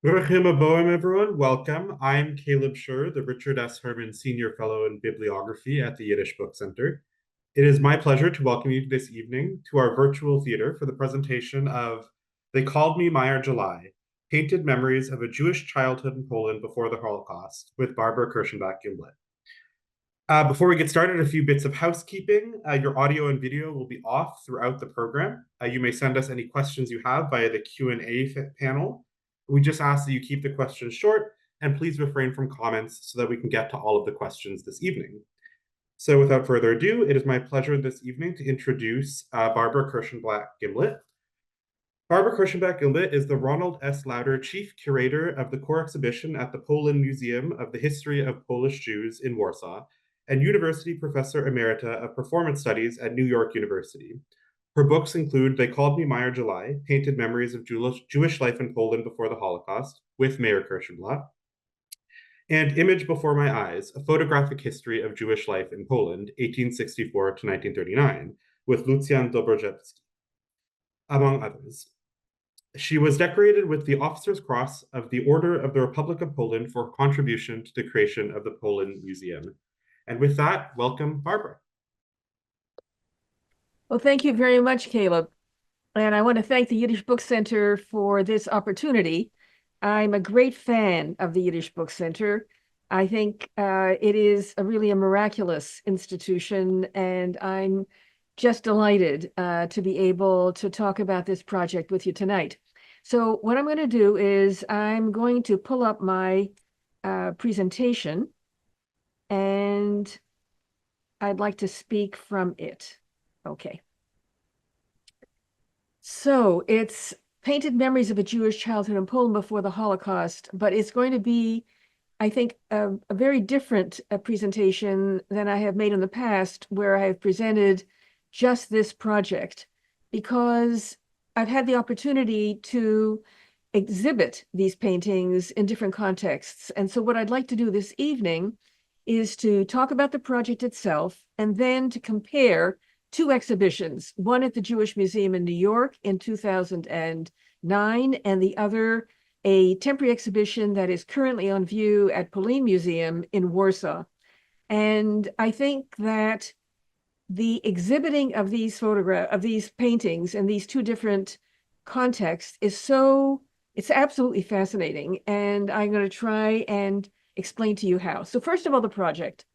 Bruchim aboim, everyone. Welcome. I'm Caleb Schur, the Richard S. Herman Senior Fellow in Bibliography at the Yiddish Book Center. It is my pleasure to welcome you this evening to our virtual theater for the presentation of They Called Me Meyer July, Painted Memories of a Jewish Childhood in Poland Before the Holocaust with Barbara Kirshenblatt-Gimblett. Before we get started, a few bits of housekeeping. Your audio and video will be off throughout the program. You may send us any questions you have via the Q&A panel. We just ask that you keep the questions short and please refrain from comments so that we can get to all of the questions this evening. So without further ado, it is my pleasure this evening to introduce Barbara Kirshenblatt-Gimblett. Barbara Kirshenblatt-Gimblett is the Ronald S. Lauder Chief Curator of the core exhibition at the POLIN Museum of the History of Polish Jews in Warsaw and University Professor Emerita of Performance Studies at New York University. Her books include They Called Me Meyer July, Painted Memories of Jewish Life in Poland Before the Holocaust, with Mayor Kirshenblatt, and Image Before My Eyes, A Photographic History of Jewish Life in Poland, 1864 to 1939, with Lucjan Dobroszycki, among others. She was decorated with the Officer's Cross of the Order of the Republic of Poland for her contribution to the creation of the POLIN Museum. And with that, welcome, Barbara. Well, thank you very much, Caleb. And I want to thank the Yiddish Book Center for this opportunity. I'm a great fan of the Yiddish Book Center. I think it is really a miraculous institution, and I'm just delighted to be able to talk about this project with you tonight. So what I'm going to do is I'm going to pull up my presentation, and I'd like to speak from it. Okay. So it's Painted Memories of a Jewish Childhood in Poland Before the Holocaust, but it's going to be, I think, a very different presentation than I have made in the past, where I have presented just this project, because I've had the opportunity to exhibit these paintings in different contexts. And so what I'd like to do this evening is to talk about the project itself and then to compare two exhibitions, one at the Jewish Museum in New York in 2009, and the other a temporary exhibition that is currently on view at POLIN Museum in Warsaw. And I think that the exhibiting of these paintings in these two different contexts it's absolutely fascinating. And I'm going to try and explain to you how. So first of all, the project.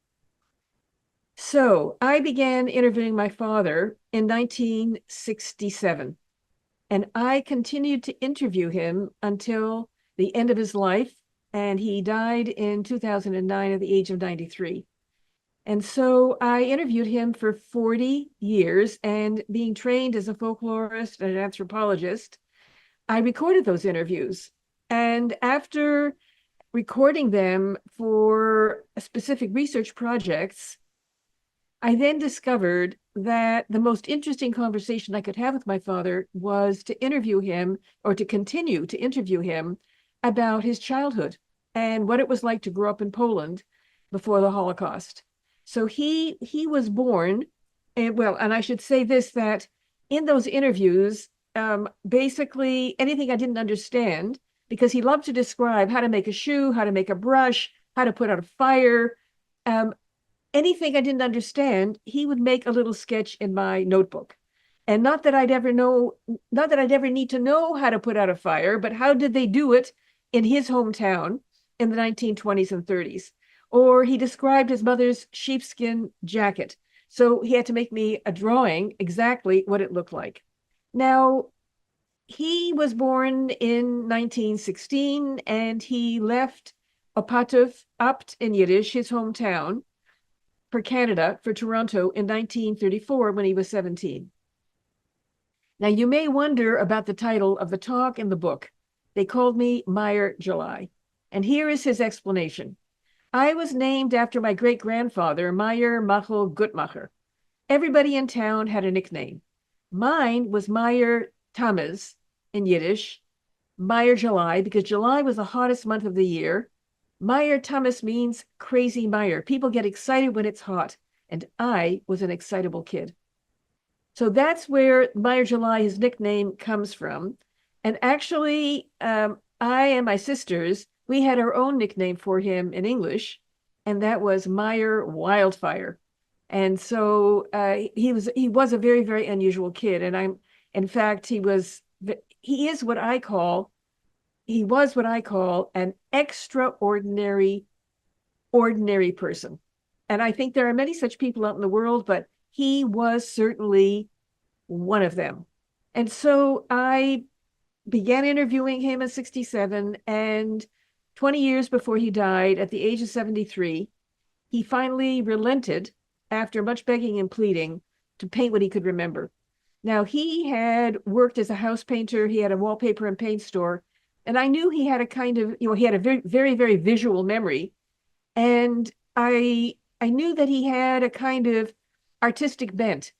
So I began interviewing my father in 1967, and I continued to interview him until the end of his life, and he died in 2009 at the age of 93. And so I interviewed him for 40 years, and being trained as a folklorist and an anthropologist, I recorded those interviews. And after recording them for specific research projects, I then discovered that the most interesting conversation I could have with my father was to interview him, or to continue to interview him, about his childhood and what it was like to grow up in Poland before the Holocaust. So he was born, and I should say this, that in those interviews, basically anything I didn't understand, because he loved to describe how to make a shoe, how to make a brush, how to put out a fire, anything I didn't understand, he would make a little sketch in my notebook. And not that I'd ever need to know how to put out a fire, but how did they do it in his hometown in the 1920s and 30s? Or he described his mother's sheepskin jacket. So he had to make me a drawing exactly what it looked like. Now, he was born in 1916, and he left Opatów, Apt in Yiddish, his hometown, for Canada, for Toronto, in 1934 when he was 17. Now, you may wonder about the title of the talk and the book. They Called Me Meyer July. And here is his explanation. I was named after my great-grandfather, Meyer Machel Gutmacher. Everybody in town had a nickname. Mine was Meyer Tammuz in Yiddish, Meyer July, because July was the hottest month of the year. Meyer Tammuz means crazy Meyer. People get excited when it's hot, and I was an excitable kid. So that's where Meyer July, his nickname, comes from. And actually, I and my sisters, we had our own nickname for him in English, and that was Meyer Wildfire. And so he was a very, very unusual kid. And in fact, he was what I call an extraordinary, ordinary person. And I think there are many such people out in the world, but he was certainly one of them. And so I began interviewing him at 67, and 20 years before he died at the age of 73, he finally relented after much begging and pleading to paint what he could remember. Now, he had worked as a house painter. He had a wallpaper and paint store. And I knew he had a kind of, he had a very, very, very visual memory. And I knew that he had a kind of artistic bent,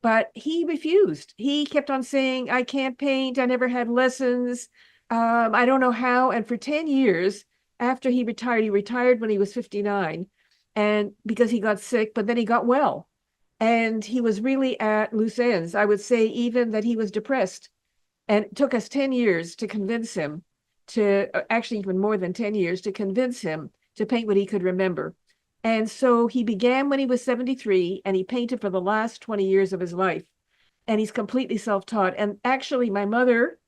but he refused. He kept on saying, I can't paint. I never had lessons. I don't know how. And for 10 years after he retired when he was 59, and because he got sick, but then he got well. And he was really at loose ends. I would say even that he was depressed. And it took us 10 years to convince him actually even more than 10 years to convince him to paint what he could remember. And so he began when he was 73, and he painted for the last 20 years of his life. And he's completely self-taught. And actually, my mother,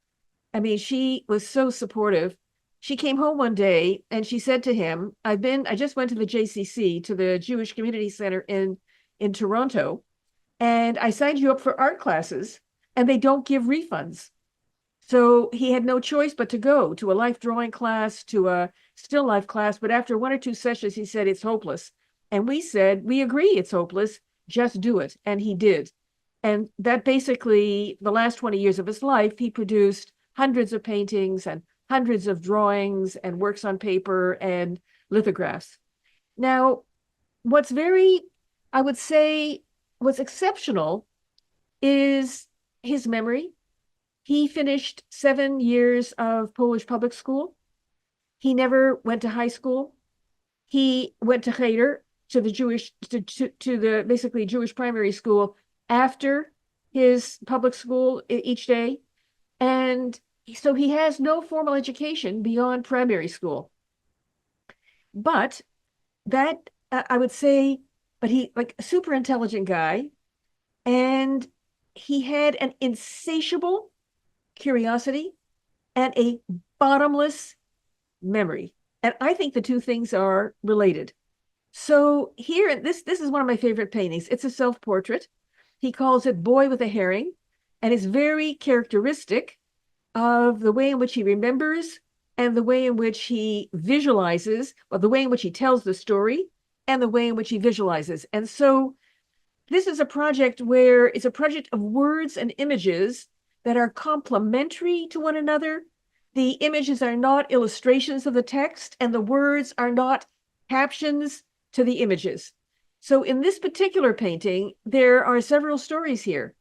I mean, she was so supportive. She came home one day and she said to him, I just went to the JCC, to the Jewish Community Center in Toronto, and I signed you up for art classes, and they don't give refunds. So he had no choice but to go to a life drawing class, to a still life class. But after 1 or 2 sessions, he said, it's hopeless. And we said, we agree it's hopeless, just do it. And he did. And that basically, the last 20 years of his life, he produced hundreds of paintings and hundreds of drawings and works on paper and lithographs. Now, I would say what's exceptional is his memory. He finished 7 years of Polish public school. He never went to high school. He went to Cheder, to the basically Jewish primary school after his public school each day. And so he has no formal education beyond primary school. But that, I would say, but he, like, a super intelligent guy, and he had an insatiable curiosity and a bottomless memory. And I think the two things are related. So here, this is one of my favorite paintings. It's a self-portrait. He calls it Boy with a Herring, and it's very characteristic of the way in which he remembers and the way in which he visualizes, or the way in which he tells the story and the way in which he visualizes. And so this is a project where it's a project of words and images that are complementary to one another. The images are not illustrations of the text, and the words are not captions to the images. So in this particular painting, there are several stories here.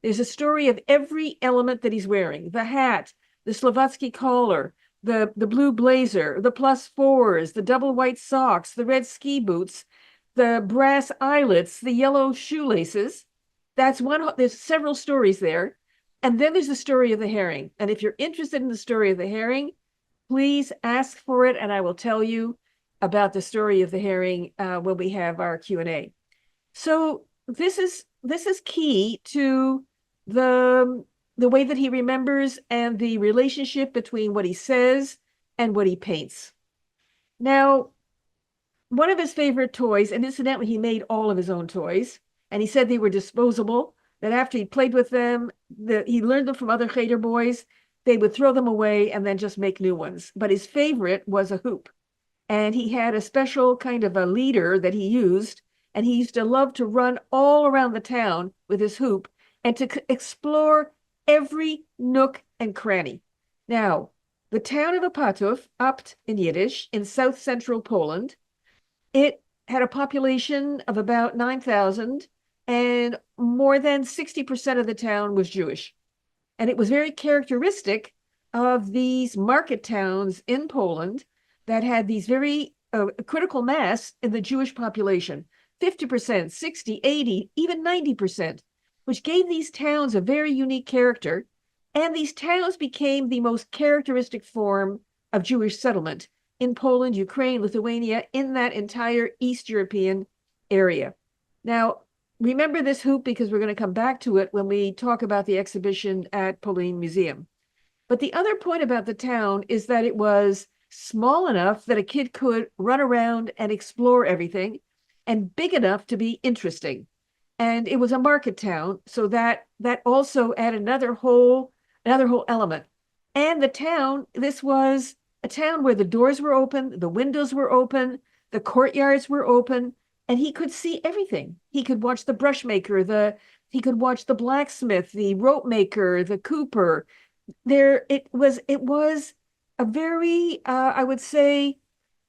There's a story of every element that he's wearing: the hat, the Slovatsky collar, the blue blazer, the +4s, the double white socks, the red ski boots, the brass eyelets, the yellow shoelaces. That's one. There's several stories there. And then there's the story of the herring. And if you're interested in the story of the herring, please ask for it, and I will tell you about the story of the herring when we have our Q&A. So this is key to the way that he remembers and the relationship between what he says and what he paints. Now, one of his favorite toys, and incidentally, he made all of his own toys, and he said they were disposable, that after he played with them, he learned them from other Cheder boys, they would throw them away and then just make new ones. But his favorite was a hoop. And he had a special kind of a leader that he used, and he used to love to run all around the town with his hoop and to explore every nook and cranny. Now, the town of Opatów, Opt in Yiddish, in south central Poland, it had a population of about 9,000, and more than 60% of the town was Jewish. And it was very characteristic of these market towns in Poland that had these very critical mass in the Jewish population, 50%, 60, 80, even 90%, which gave these towns a very unique character. And these towns became the most characteristic form of Jewish settlement in Poland, Ukraine, Lithuania, in that entire East European area. Now, remember this hoop because we're going to come back to it when we talk about the exhibition at POLIN Museum. But the other point about the town is that it was small enough that a kid could run around and explore everything, and big enough to be interesting. And it was a market town, so that also added another whole element. And the town, this was a town where the doors were open, the windows were open, the courtyards were open, and he could see everything. He could watch the brush maker, he could watch the blacksmith, the rope maker, the cooper. It was a very I would say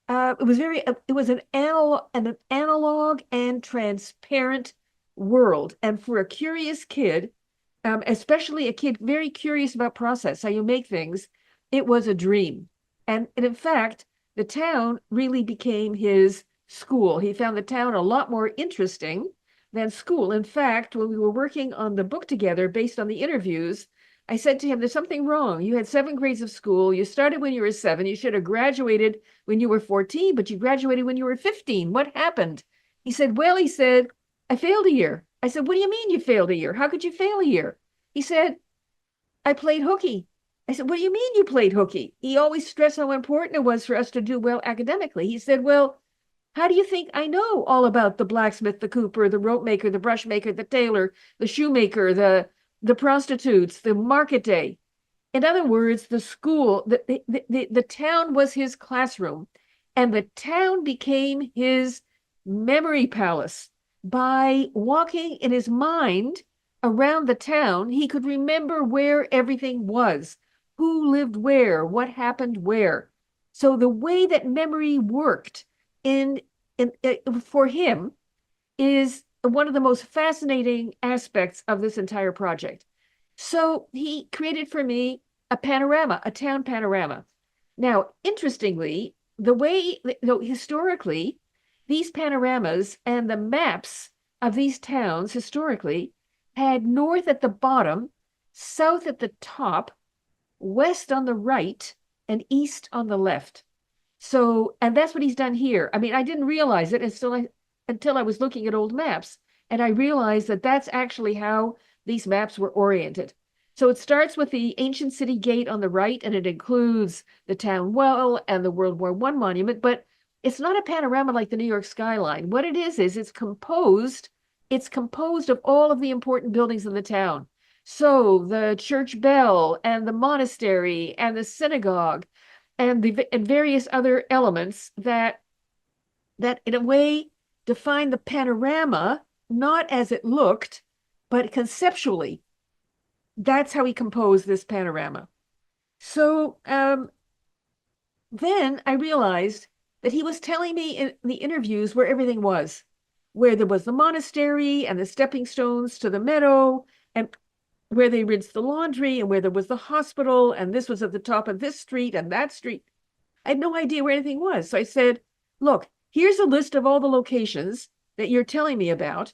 it was an analog and transparent world. And for a curious kid, especially a kid very curious about process, how you make things, it was a dream. And in fact, the town really became his school. He found the town a lot more interesting than school. In fact, when we were working on the book together based on the interviews, I said to him, there's something wrong. You had 7 grades of school. You started when you were 7. You should have graduated when you were 14, but you graduated when you were 15. What happened? He said, well, I failed a year. I said, what do you mean you failed a year? How could you fail a year? He said, I played hooky. I said, what do you mean you played hooky? He always stressed how important it was for us to do well academically. He said, well, how do you think I know all about the blacksmith, the cooper, the rope maker, the brush maker, the tailor, the shoemaker, the prostitutes, the market day? In other words, the school, the town was his classroom, and the town became his memory palace. By walking in his mind around the town, he could remember where everything was, who lived where, what happened where. So the way that memory worked for him is one of the most fascinating aspects of this entire project. So he created for me a panorama, a town panorama. Now, interestingly, historically, these panoramas and the maps of these towns historically had north at the bottom, south at the top, west on the right, and east on the left. So, and that's what he's done here. I mean, I didn't realize it until I was looking at old maps, and I realized that that's actually how these maps were oriented. So it starts with the ancient city gate on the right, and it includes the town well and the World War I monument, but it's not a panorama like the New York skyline. What it is it's composed of all of the important buildings in the town. So the church bell and the monastery and the synagogue and various other elements that in a way define the panorama, not as it looked, but conceptually. That's how he composed this panorama. So then I realized that he was telling me in the interviews where everything was, where there was the monastery and the stepping stones to the meadow, and where they rinsed the laundry, and where there was the hospital, and this was at the top of this street and that street. I had no idea where anything was. So I said, look, here's a list of all the locations that you're telling me about.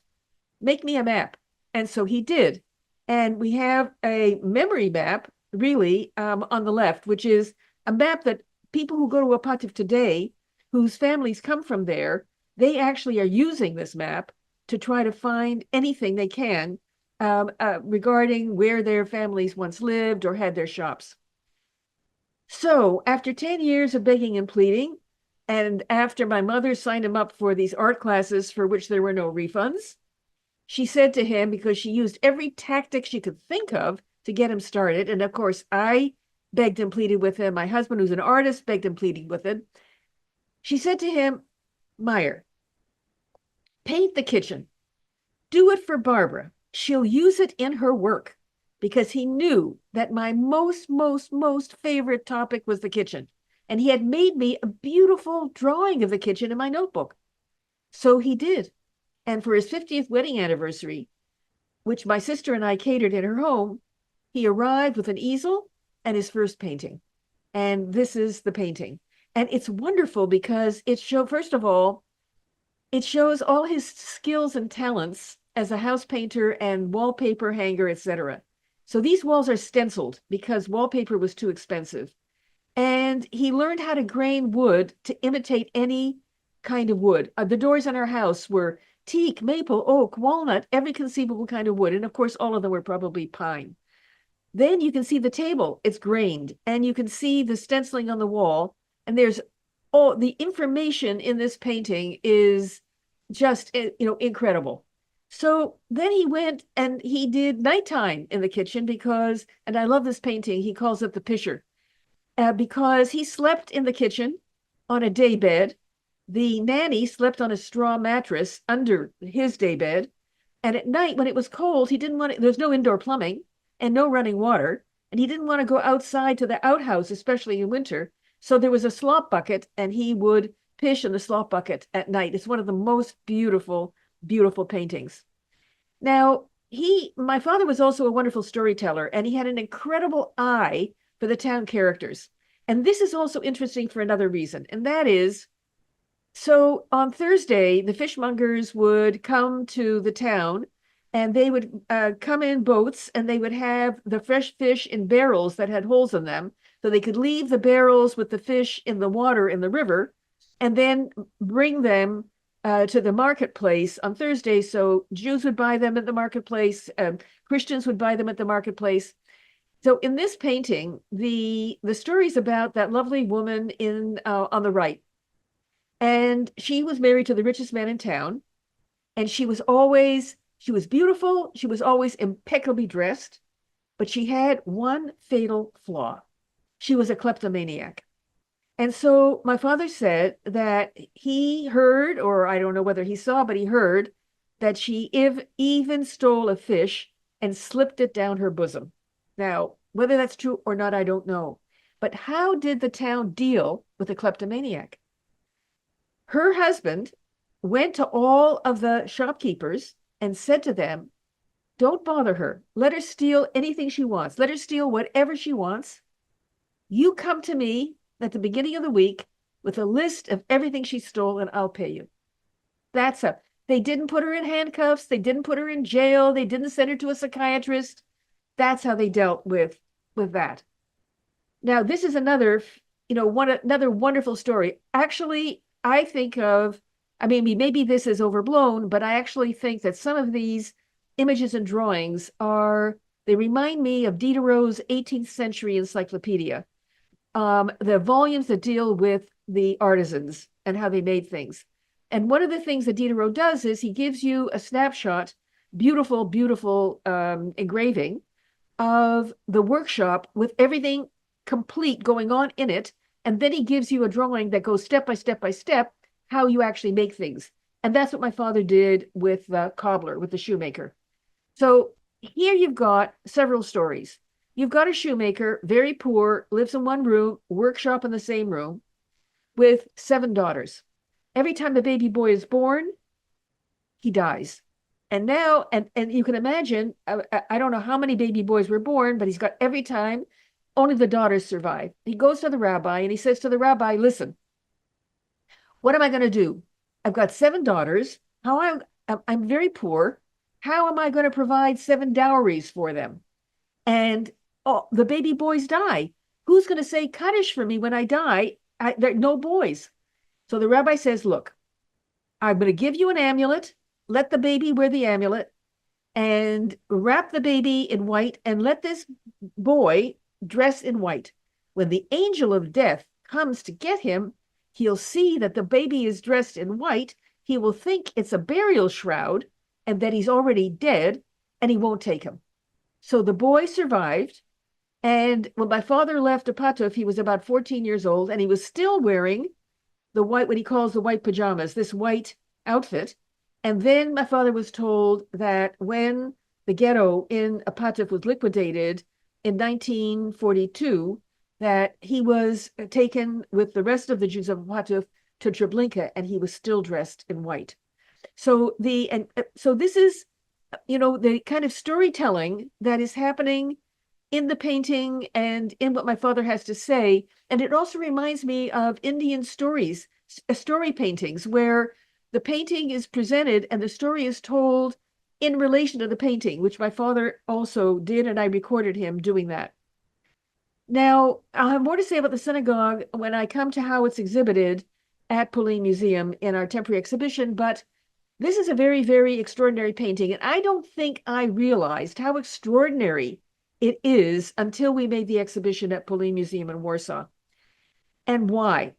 Make me a map. And so he did. And we have a memory map, really, on the left, which is a map that people who go to Opatów today, whose families come from there, they actually are using this map to try to find anything they can regarding where their families once lived or had their shops. So after 10 years of begging and pleading, and after my mother signed him up for these art classes for which there were no refunds, she said to him, because she used every tactic she could think of to get him started, and of course I begged and pleaded with him, my husband, who's an artist, begged and pleaded with him. She said to him, Meyer, paint the kitchen. Do it for Barbara. She'll use it in her work. Because he knew that my most favorite topic was the kitchen. And he had made me a beautiful drawing of the kitchen in my notebook. So he did. And for his 50th wedding anniversary, which my sister and I catered in her home, he arrived with an easel and his first painting. And this is the painting. And it's wonderful because first of all, it shows all his skills and talents as a house painter and wallpaper hanger, etc. So these walls are stenciled because wallpaper was too expensive. And he learned how to grain wood to imitate any kind of wood. The doors in our house were teak, maple, oak, walnut, every conceivable kind of wood. And of course, all of them were probably pine. Then you can see the table, it's grained, and you can see the stenciling on the wall. And there's all the information in this painting is just, incredible. So then he went and he did nighttime in the kitchen because, and I love this painting, he calls it the Pisher, because he slept in the kitchen on a day bed. The nanny slept on a straw mattress under his day bed. And at night, when it was cold, he didn't want to, there's no indoor plumbing and no running water. And he didn't want to go outside to the outhouse, especially in winter. So there was a slop bucket and he would pish in the slop bucket at night. It's one of the most beautiful, beautiful paintings. Now, my father was also a wonderful storyteller, and he had an incredible eye for the town characters. And this is also interesting for another reason, and that is, so on Thursday, the fishmongers would come to the town, and they would come in boats, and they would have the fresh fish in barrels that had holes in them, so they could leave the barrels with the fish in the water in the river, and then bring them to the marketplace on Thursday. So Jews would buy them at the marketplace, Christians would buy them at the marketplace. So in this painting, the story is about that lovely woman on the right. And she was married to the richest man in town. And she was beautiful. She was always impeccably dressed. But she had one fatal flaw. She was a kleptomaniac. And so my father said that he heard, or I don't know whether he saw, but he heard that she even stole a fish and slipped it down her bosom. Now, whether that's true or not, I don't know. But how did the town deal with a kleptomaniac? Her husband went to all of the shopkeepers and said to them, don't bother her. Let her steal anything she wants. Let her steal whatever she wants. You come to me at the beginning of the week with a list of everything she stole and I'll pay you. That's up. They didn't put her in handcuffs. They didn't put her in jail. They didn't send her to a psychiatrist. That's how they dealt with that. Now, this is another wonderful story. Actually, I think maybe this is overblown, but I actually think that some of these images and drawings they remind me of Diderot's 18th century encyclopedia. The volumes that deal with the artisans and how they made things. And one of the things that Diderot does is he gives you a snapshot, beautiful, beautiful engraving of the workshop with everything complete going on in it. And then he gives you a drawing that goes step by step by step, how you actually make things. And that's what my father did with the cobbler, with the shoemaker. So here you've got several stories. You've got a shoemaker, very poor, lives in one room, workshop in the same room, with 7 daughters. Every time the baby boy is born, he dies. And now, and you can imagine, I don't know how many baby boys were born, but he's got every time, only the daughters survive. He goes to the rabbi and he says to the rabbi, listen, what am I going to do? I've got 7 daughters. I'm very poor. How am I going to provide 7 dowries for them? And the baby boys die. Who's going to say Kaddish for me when I die? There are no boys. So the rabbi says, look, I'm going to give you an amulet. Let the baby wear the amulet and wrap the baby in white and let this boy dress in white. When the angel of death comes to get him, he'll see that the baby is dressed in white. He will think it's a burial shroud and that he's already dead, and he won't take him. So the boy survived. And when my father left Opatów, he was about 14 years old, and he was still wearing the white, what he calls the white pajamas, this white outfit. And then my father was told that when the ghetto in Opatów was liquidated in 1942, that he was taken with the rest of the Jews of Opatów to Treblinka, and he was still dressed in white. So this is, the kind of storytelling that is happening in the painting and in what my father has to say. And it also reminds me of Indian stories, story paintings, where the painting is presented and the story is told in relation to the painting, which my father also did, and I recorded him doing that. Now, I'll have more to say about the synagogue when I come to how it's exhibited at POLIN Museum in our temporary exhibition, but this is a very, very extraordinary painting, and I don't think I realized how extraordinary it is until we made the exhibition at POLIN Museum in Warsaw. And why?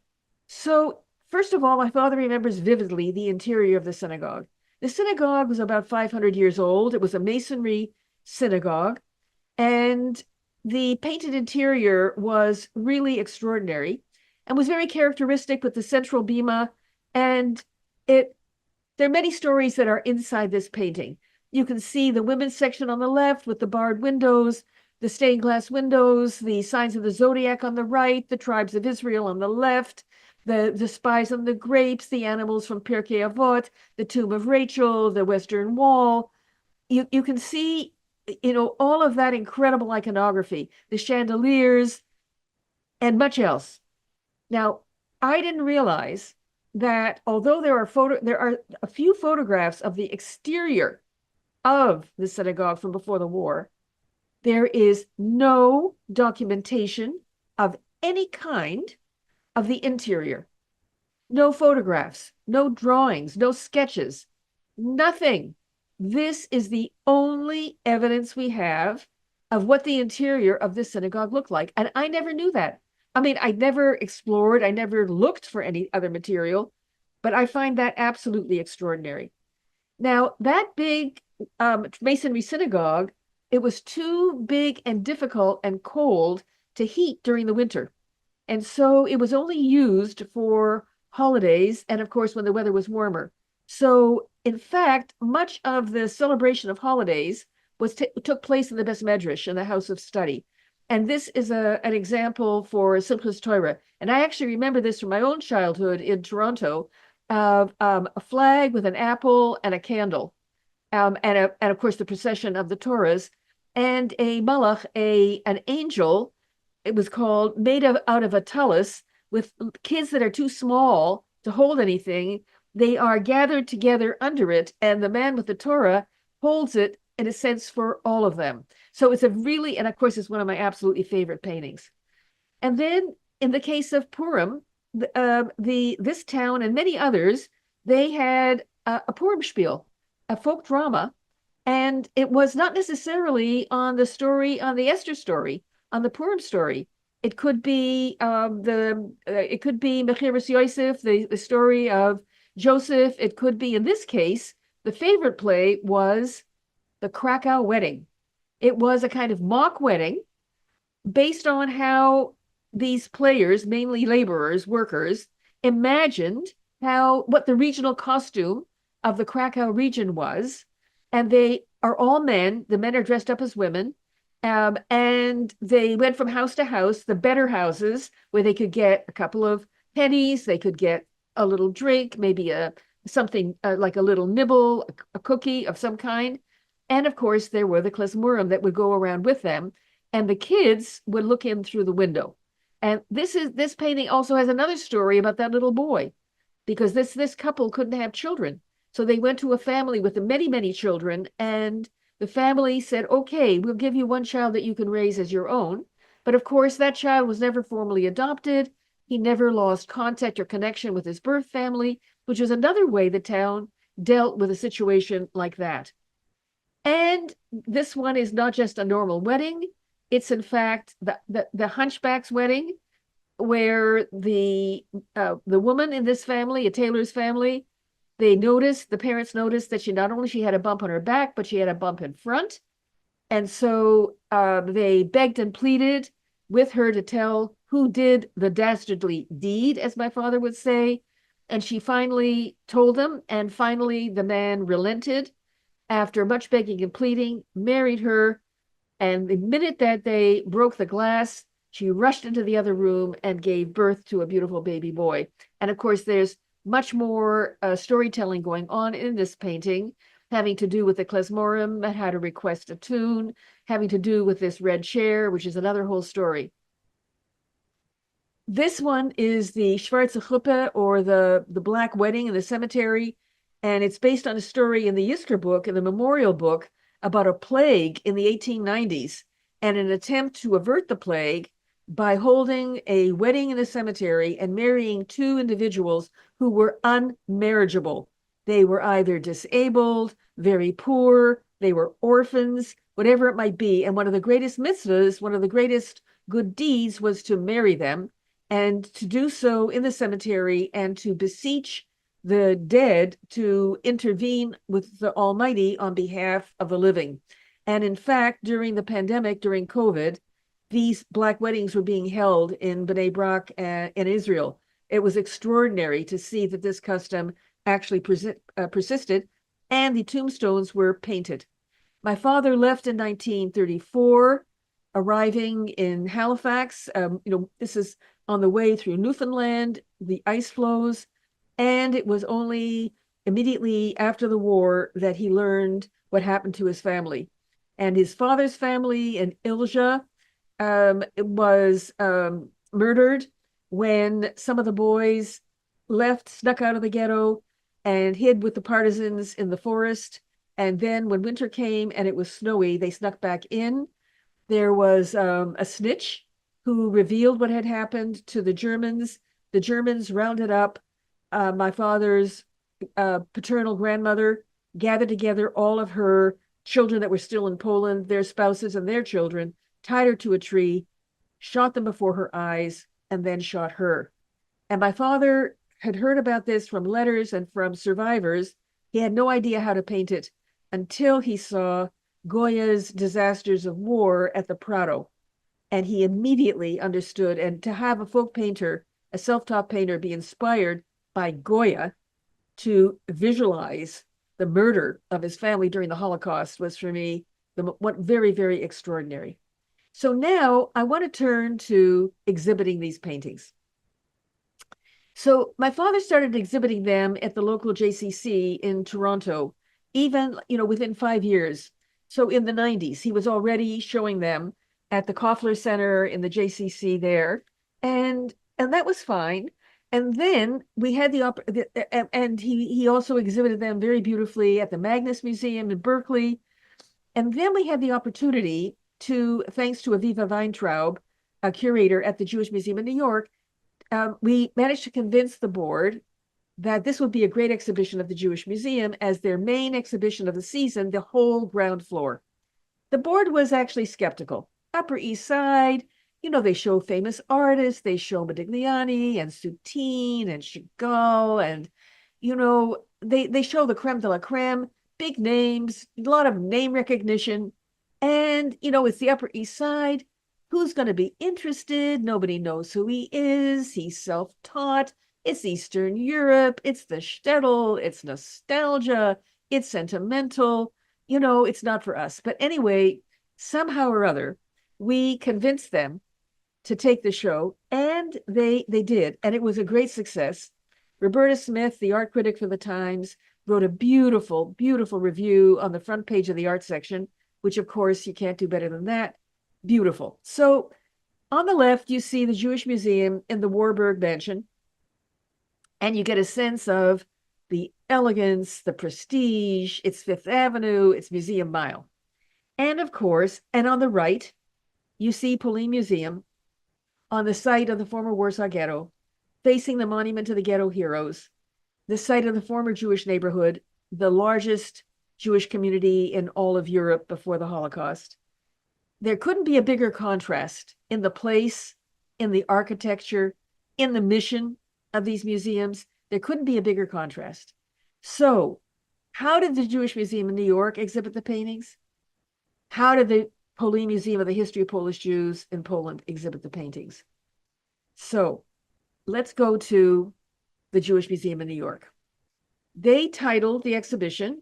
So, first of all, my father remembers vividly the interior of the synagogue. The synagogue was about 500 years old. It was a masonry synagogue, and the painted interior was really extraordinary and was very characteristic with the central bima. And there are many stories that are inside this painting. You can see the women's section on the left with the barred windows, the stained glass windows, the signs of the zodiac on the right, the tribes of Israel on the left, the spies on the grapes, the animals from Pirkei Avot, the tomb of Rachel, the Western Wall. You can see, all of that incredible iconography, the chandeliers, and much else. Now, I didn't realize that although there are a few photographs of the exterior of the synagogue from before the war, there is no documentation of any kind of the interior. No photographs, no drawings, no sketches, nothing. This is the only evidence we have of what the interior of this synagogue looked like. And I never knew that. I mean, I never explored, I never looked for any other material, but I find that absolutely extraordinary. Now, that big masonry synagogue, it was too big and difficult and cold to heat during the winter. And so it was only used for holidays and, of course, when the weather was warmer. So, in fact, much of the celebration of holidays took place in the Beis Medrash, in the house of study. And this is an example for Simchas Torah. And I actually remember this from my own childhood in Toronto, of a flag with an apple and a candle, and of course the procession of the Torahs, and a malach, an angel. It was called, made out of a talus, with kids that are too small to hold anything. They are gathered together under it, and the man with the Torah holds it in a sense for all of them. So it's and of course, it's one of my absolutely favorite paintings. And then in the case of Purim, this town and many others, they had a Purim spiel, a folk drama, and it was not necessarily on the Esther story, on the Purim story. It could be it could be Mechiras Yosef, the story of Joseph. It could be, in this case, the favorite play was the Krakow Wedding. It was a kind of mock wedding based on how these players, mainly laborers, workers, imagined what the regional costume of the Krakow region was. And they are all men. The men are dressed up as women. And they went from house to house, the better houses, where they could get a couple of pennies, they could get a little drink, maybe something like a little nibble, a cookie of some kind. And of course, there were the klezmorim that would go around with them, and the kids would look in through the window. And this painting also has another story about that little boy, because this couple couldn't have children. So they went to a family with many, many children, and the family said, okay, we'll give you one child that you can raise as your own. But of course, that child was never formally adopted. He never lost contact or connection with his birth family, which was another way the town dealt with a situation like that. And this one is not just a normal wedding. It's in fact the hunchback's wedding, where the woman in this family, a tailor's family, the parents noticed that she had a bump on her back, but she had a bump in front. And so they begged and pleaded with her to tell who did the dastardly deed, as my father would say. And she finally told them, and finally the man relented after much begging and pleading, married her. And the minute that they broke the glass, she rushed into the other room and gave birth to a beautiful baby boy. And of course, there's much more storytelling going on in this painting, having to do with the klezmorim and how to request a tune, having to do with this red chair, which is another whole story. This one is the Schwarze Chuppah, or the black wedding in the cemetery. And it's based on a story in the Yisker book, in the memorial book, about a plague in the 1890s and an attempt to avert the plague by holding a wedding in a cemetery and marrying two individuals who were unmarriageable. They were either disabled, very poor, they were orphans, whatever it might be. And one of the greatest mitzvahs, one of the greatest good deeds was to marry them and to do so in the cemetery and to beseech the dead to intervene with the Almighty on behalf of the living. And in fact, during the pandemic, during COVID, these Black weddings were being held in Bnei Brak in Israel. It was extraordinary to see that this custom actually persisted, and the tombstones were painted. My father left in 1934, arriving in Halifax. This is on the way through Newfoundland, the ice flows, and it was only immediately after the war that he learned what happened to his family. And his father's family in Ilja was murdered when some of the boys snuck out of the ghetto and hid with the partisans in the forest. And then when winter came and it was snowy, they snuck back in. There was a snitch who revealed what had happened to the Germans. The Germans rounded up my father's paternal grandmother, gathered together all of her children that were still in Poland, their spouses and their children, tied her to a tree, shot them before her eyes, and then shot her. And my father had heard about this from letters and from survivors. He had no idea how to paint it until he saw Goya's Disasters of War at the Prado. And he immediately understood. And to have a folk painter, a self-taught painter, be inspired by Goya to visualize the murder of his family during the Holocaust was, for me, very, very extraordinary. So now I want to turn to exhibiting these paintings. So my father started exhibiting them at the local JCC in Toronto, even, within 5 years. So in the 90s, he was already showing them at the Koffler Center in the JCC there. And that was fine. And then we had and he also exhibited them very beautifully at the Magnus Museum in Berkeley. And then we had the opportunity to, thanks to Aviva Weintraub, a curator at the Jewish Museum in New York, we managed to convince the board that this would be a great exhibition of the Jewish Museum as their main exhibition of the season, the whole ground floor. The board was actually skeptical. Upper East Side, they show famous artists, they show Modigliani and Soutine and Chagall, and, they show the creme de la creme, big names, a lot of name recognition. And, it's the Upper East Side. Who's going to be interested? Nobody knows who he is. He's self-taught. It's Eastern Europe. It's the shtetl. It's nostalgia. It's sentimental. It's not for us. But anyway, somehow or other, we convinced them to take the show, and they did. And it was a great success. Roberta Smith, the art critic for the Times, wrote a beautiful, beautiful review on the front page of the art section, which, of course, you can't do better than that. Beautiful. So on the left, you see the Jewish Museum in the Warburg Mansion, and you get a sense of the elegance, the prestige. It's Fifth Avenue, it's Museum Mile. And of course, and on the right, you see POLIN Museum on the site of the former Warsaw Ghetto, facing the monument to the ghetto heroes, the site of the former Jewish neighborhood, the largest Jewish community in all of Europe before the Holocaust. There couldn't be a bigger contrast in the place, in the architecture, in the mission of these museums. There couldn't be a bigger contrast. So how did the Jewish Museum in New York exhibit the paintings? How did the POLIN Museum of the History of Polish Jews in Poland exhibit the paintings? So let's go to the Jewish Museum in New York. They titled the exhibition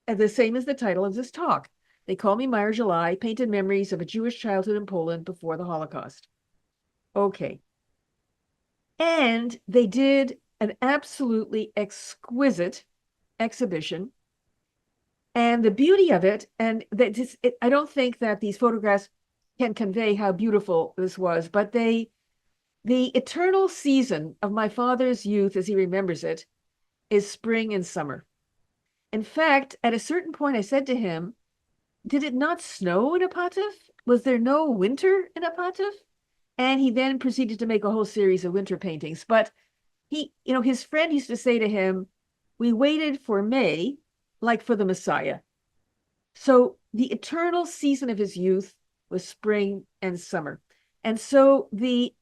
the same as the title of this talk. They Call Me Meyer July, Painted Memories of a Jewish Childhood in Poland Before the Holocaust. Okay. And they did an absolutely exquisite exhibition. And the beauty of it, and I don't think that these photographs can convey how beautiful this was, but the eternal season of my father's youth, as he remembers it, is spring and summer. In fact, at a certain point, I said to him, did it not snow in Opatów? Was there no winter in Opatów? And he then proceeded to make a whole series of winter paintings. But he, his friend used to say to him, we waited for May like for the Messiah. So the eternal season of his youth was spring and summer. And so the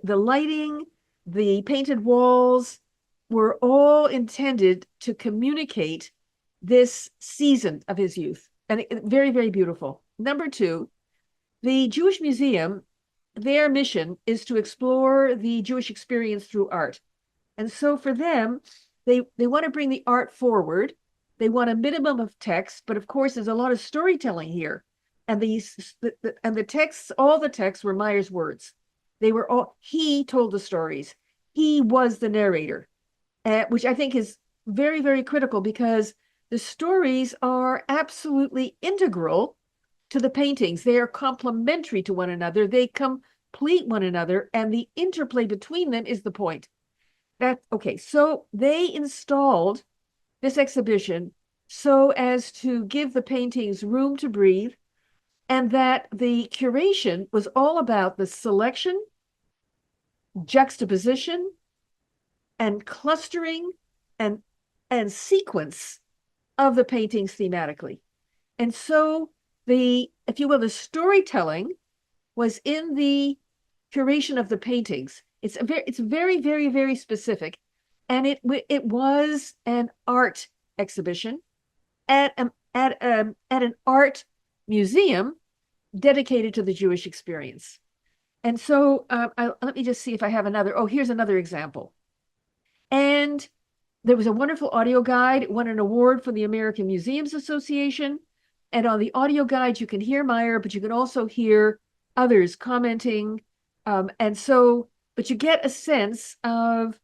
lighting, the painted walls were all intended to communicate this season of his youth. And very, very beautiful. Number two, the Jewish Museum, their mission is to explore the Jewish experience through art. And so for them, they want to bring the art forward. They want a minimum of text, but of course, there's a lot of storytelling here. And the texts, all the texts were Meyer's words. He told the stories. He was the narrator, which I think is very, very critical because the stories are absolutely integral to the paintings. They are complementary to one another. They complete one another, and the interplay between them is the point. So they installed this exhibition so as to give the paintings room to breathe, and that the curation was all about the selection, juxtaposition, and clustering and sequence of the paintings thematically. And so if you will, the storytelling was in the curation of the paintings. It's very, very, very specific. And it was an art exhibition at an art museum dedicated to the Jewish experience. And so let me just see if I have another. Oh, here's another example. And there was a wonderful audio guide. It won an award from the American Museums Association. And on the audio guide, you can hear Meyer, but you can also hear others commenting. But you get a sense of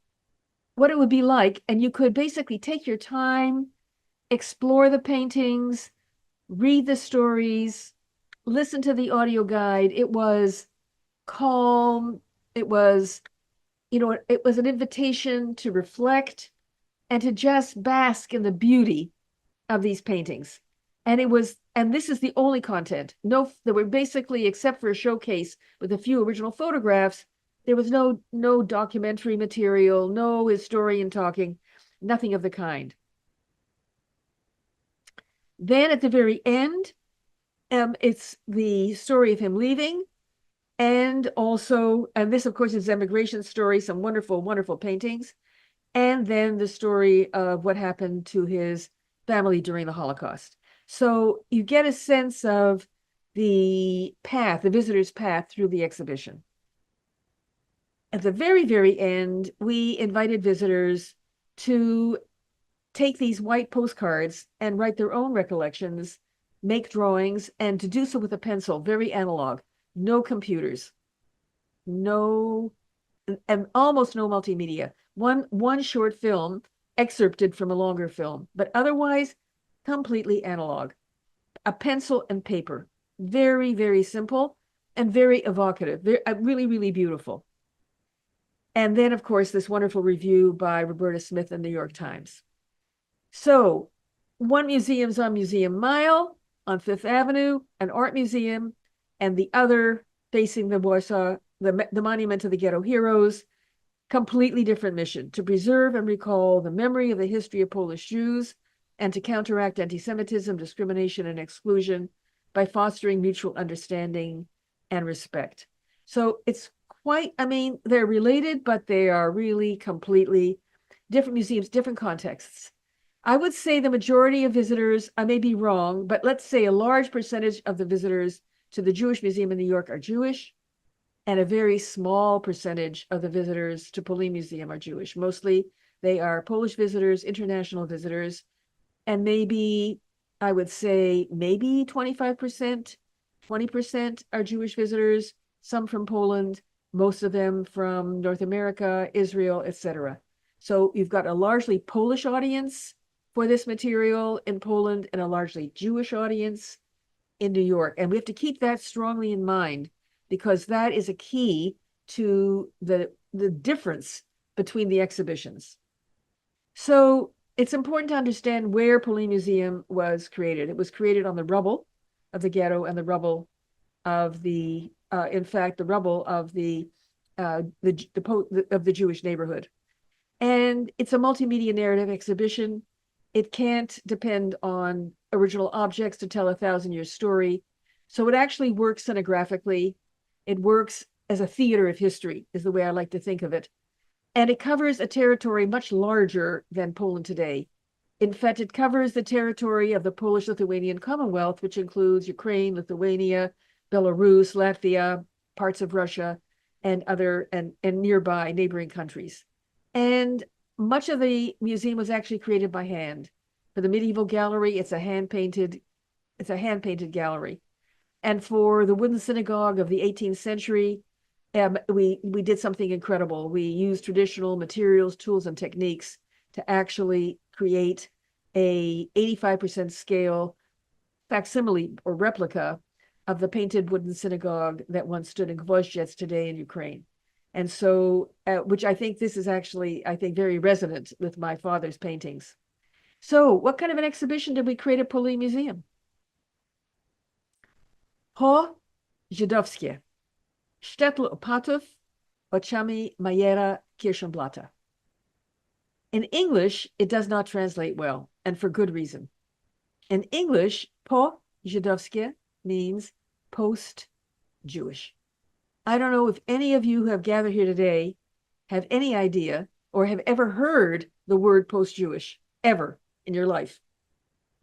what it would be like. And you could basically take your time, explore the paintings, read the stories, listen to the audio guide. It was calm. It was an invitation to reflect and to just bask in the beauty of these paintings. And this is the only content. There were basically, except for a showcase with a few original photographs, there was no documentary material, no historian talking, nothing of the kind. Then at the very end, it's the story of him leaving. And this, of course, is emigration story, some wonderful, wonderful paintings. And then the story of what happened to his family during the Holocaust. So you get a sense of the visitor's path through the exhibition. At the very, very end, we invited visitors to take these white postcards and write their own recollections, make drawings, and to do so with a pencil, very analog, no computers, and almost no multimedia. One short film excerpted from a longer film, but otherwise completely analog. A pencil and paper. Very, very simple and very evocative. Really, really beautiful. And then, of course, this wonderful review by Roberta Smith in the New York Times. So one museum's on Museum Mile on Fifth Avenue, an art museum, and the other facing the Warsaw, the monument to the ghetto heroes. Completely different mission: to preserve and recall the memory of the history of Polish Jews and to counteract anti-Semitism, discrimination, and exclusion by fostering mutual understanding and respect. So it's they're related, but they are really completely different museums, different contexts. I would say the majority of visitors, I may be wrong, but let's say a large percentage of the visitors to the Jewish Museum in New York are Jewish, and a very small percentage of the visitors to POLIN Museum are Jewish. Mostly they are Polish visitors, international visitors, and maybe, I would say, maybe 25%, 20% are Jewish visitors, some from Poland, most of them from North America, Israel, etc. So you've got a largely Polish audience for this material in Poland and a largely Jewish audience in New York. And we have to keep that strongly in mind because that is a key to the difference between the exhibitions. So it's important to understand where POLIN Museum was created. It was created on the rubble of the ghetto and the rubble of the, in fact, the rubble of the Jewish neighborhood. And it's a multimedia narrative exhibition. It can't depend on original objects to tell a 1,000-year story. So it actually works scenographically. It works as a theater of history, is the way I like to think of it. And it covers a territory much larger than Poland today. In fact, it covers the territory of the Polish-Lithuanian Commonwealth, which includes Ukraine, Lithuania, Belarus, Latvia, parts of Russia, and other and nearby neighboring countries. And much of the museum was actually created by hand. For the medieval gallery, it's a hand-painted gallery. And for the wooden synagogue of the 18th century, we did something incredible. We used traditional materials, tools, and techniques to actually create a 85% scale facsimile or replica of the painted wooden synagogue that once stood in Gwoździec today in Ukraine. And so, which I think this is actually, very resonant with my father's paintings. So what kind of an exhibition did we create at POLIN Museum? Po-Żydowskie. Shtetl Opatów, oczami Majera Kirshenblatta. In English, it does not translate well, and for good reason. In English, po-Żydowskie means post-Jewish. I don't know if any of you who have gathered here today have any idea or have ever heard the word post-Jewish, ever in your life.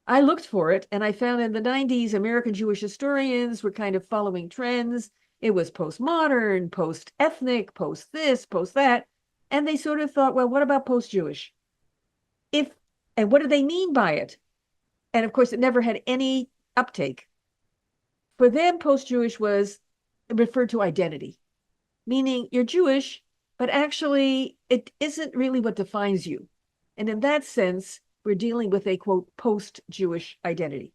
I looked for it, and I found in the 90s, American Jewish historians were kind of following trends. It was postmodern, post-ethnic, post-this, post-that. And they sort of thought, well, what about post-Jewish? And what do they mean by it? And of course, it never had any uptake. For them, post-Jewish was referred to identity, meaning you're Jewish, but actually it isn't really what defines you. And in that sense, we're dealing with a, quote, post-Jewish identity.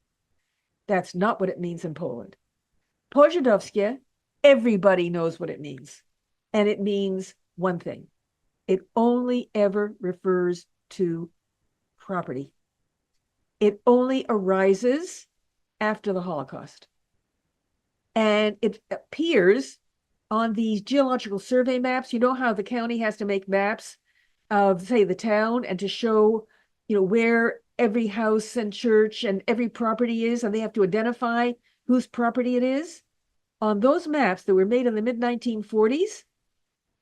That's not what it means in Poland. Po-Żydowskie, everybody knows what it means. And it means one thing. It only ever refers to property. It only arises after the Holocaust. And it appears on these geological survey maps. You know how the county has to make maps of, say, the town, and to show, where every house and church and every property is, and they have to identify whose property it is. On those maps that were made in the mid-1940s,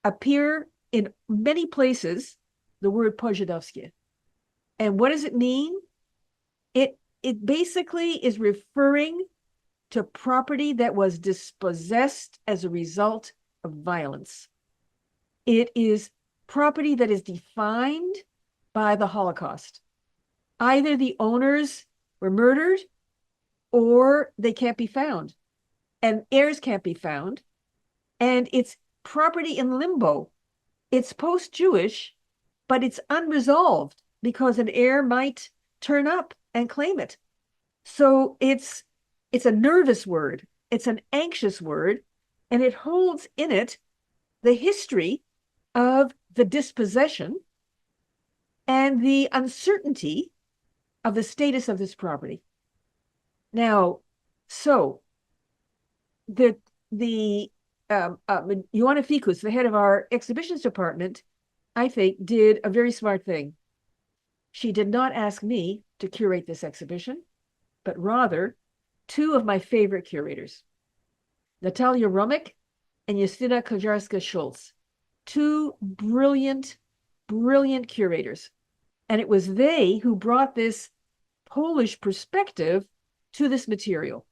appear in many places the word po-Żydowskie. And what does it mean? It basically is referring to property that was dispossessed as a result of violence. It is property that is defined by the Holocaust. Either the owners were murdered or they can't be found, and heirs can't be found, and it's property in limbo. It's post-Jewish, but it's unresolved because an heir might turn up and claim it. So it's a nervous word. It's an anxious word, and it holds in it the history of the dispossession and the uncertainty of the status of this property. Now, so Ioana Fikus, the head of our exhibitions department, I think, did a very smart thing. She did not ask me to curate this exhibition, but rather two of my favorite curators, Natalia Romick and Justyna Kojarska-Schultz, two brilliant, brilliant curators. And it was they who brought this Polish perspective to this material.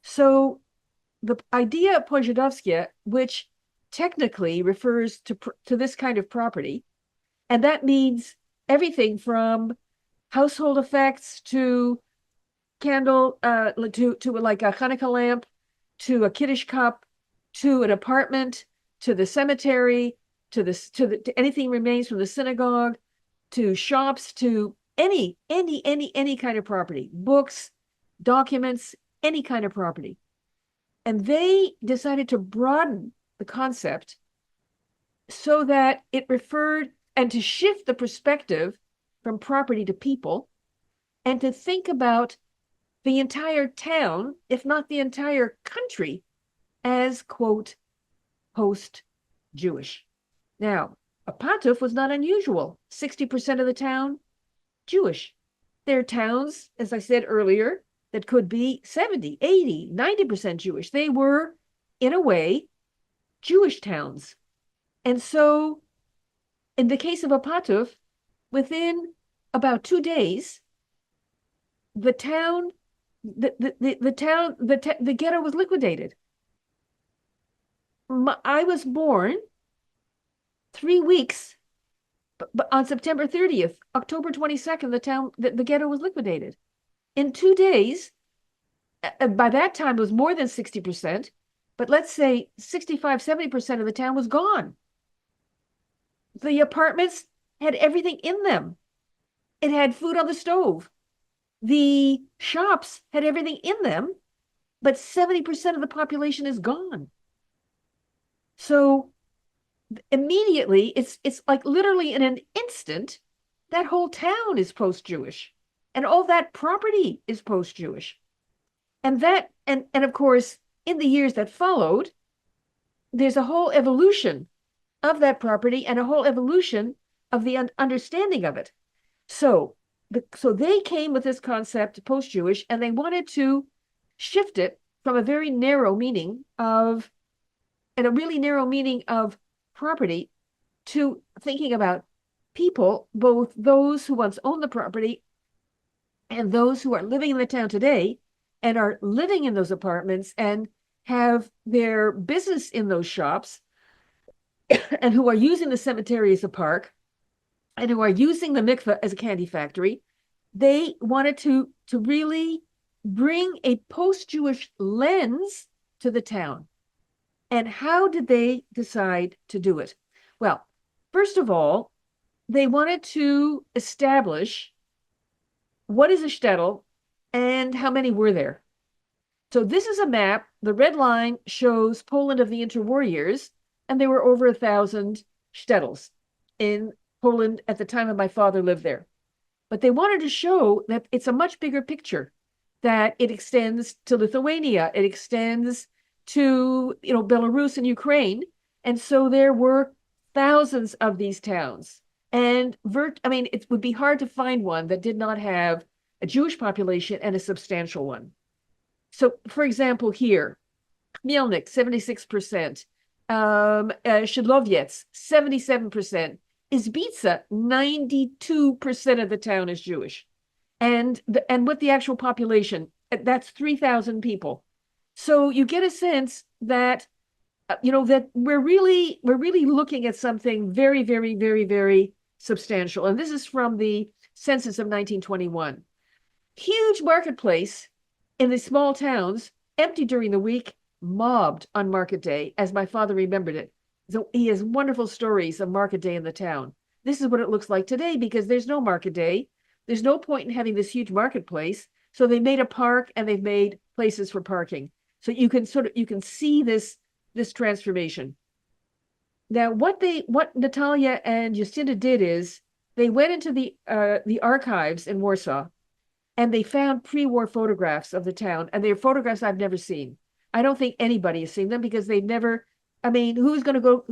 So the idea of po-Żydowskie, which technically refers to this kind of property, and that means everything from household effects to candle, to like a Hanukkah lamp, to a Kiddush cup, to an apartment, to the cemetery, to anything remains from the synagogue, to shops, to any kind of property, books, documents, any kind of property. And they decided to broaden the concept so that it referred, and to shift the perspective from property to people, and to think about the entire town, if not the entire country, as, quote, post-Jewish. Now, Opatów was not unusual. 60% of the town, Jewish. There are towns, as I said earlier, that could be 70, 80, 90% Jewish. They were, in a way, Jewish towns. And so, in the case of Opatów, within about 2 days, the town, the ghetto was liquidated. I was born 3 weeks, but on September 30th, October 22nd, the ghetto was liquidated. In 2 days, by that time it was more than 60%, but let's say 65, 70% of the town was gone. The apartments had everything in them. It had food on the stove. The shops had everything in them, but 70% of the population is gone. So immediately, it's like literally in an instant, that whole town is post-Jewish, and all that property is post-Jewish. And of course, in the years that followed, there's a whole evolution of that property and a whole evolution of the understanding of it. So they came with this concept, post-Jewish, and they wanted to shift it from a very narrow meaning of, and a really narrow meaning of property, to thinking about people, both those who once owned the property and those who are living in the town today and are living in those apartments and have their business in those shops and who are using the cemetery as a park and who are using the mikveh as a candy factory. They wanted to really bring a post-Jewish lens to the town. And how did they decide to do it? Well, first of all, they wanted to establish what is a shtetl and how many were there. So this is a map. The red line shows Poland of the interwar years, and there were over 1,000 shtetls in Poland at the time of my father lived there. But they wanted to show that it's a much bigger picture, that it extends to Lithuania, it extends to Belarus and Ukraine. And so there were thousands of these towns. And it would be hard to find one that did not have a Jewish population and a substantial one. So, for example, here, Khmelnyk, 76%, Shydlowiec, 77%, Izbica, 92% of the town is Jewish. And with the actual population, that's 3,000 people. So you get a sense that, that we're really looking at something very, very, very, very substantial. And this is from the census of 1921. Huge marketplace in the small towns, empty during the week, mobbed on market day, as my father remembered it. So he has wonderful stories of market day in the town. This is what it looks like today, because there's no market day. There's no point in having this huge marketplace. So they made a park and they've made places for parking. So you can see this transformation. Now, what Natalia and Justina did is they went into the archives in Warsaw, and they found pre-war photographs of the town, and they're photographs I've never seen. I don't think anybody has seen them, because they've never. I mean, who's going to go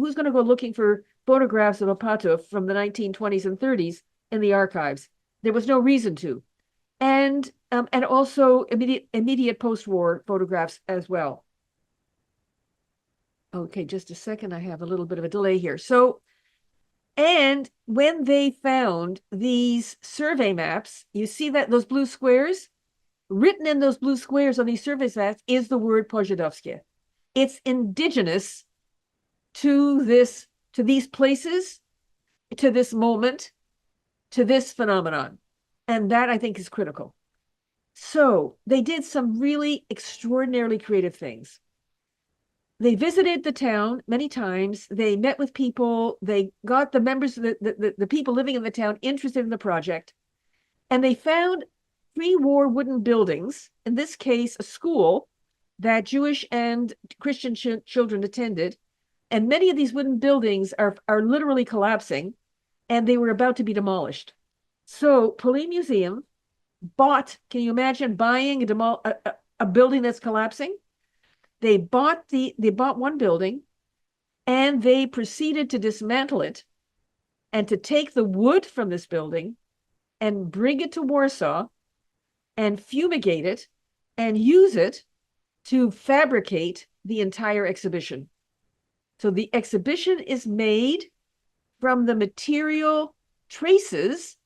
looking for photographs of Opatów from the 1920s and 30s in the archives? There was no reason to, and also immediate post-war photographs as well. Okay, just a second. I have a little bit of a delay here. So, and when they found these survey maps, you see that those blue squares, written in those blue squares on these survey maps is the word Pożydowskie. It's indigenous to these places, to this moment, to this phenomenon. And that, I think, is critical. So they did some really extraordinarily creative things. They visited the town many times. They met with people. They got the members of the people living in the town interested in the project. And they found pre-war wooden buildings, in this case, a school that Jewish and Christian children attended. And many of these wooden buildings are literally collapsing, and they were about to be demolished. So POLIN Museum bought, can you imagine buying a building that's collapsing? They bought one building and they proceeded to dismantle it and to take the wood from this building and bring it to Warsaw and fumigate it and use it to fabricate the entire exhibition. So the exhibition is made from the material traces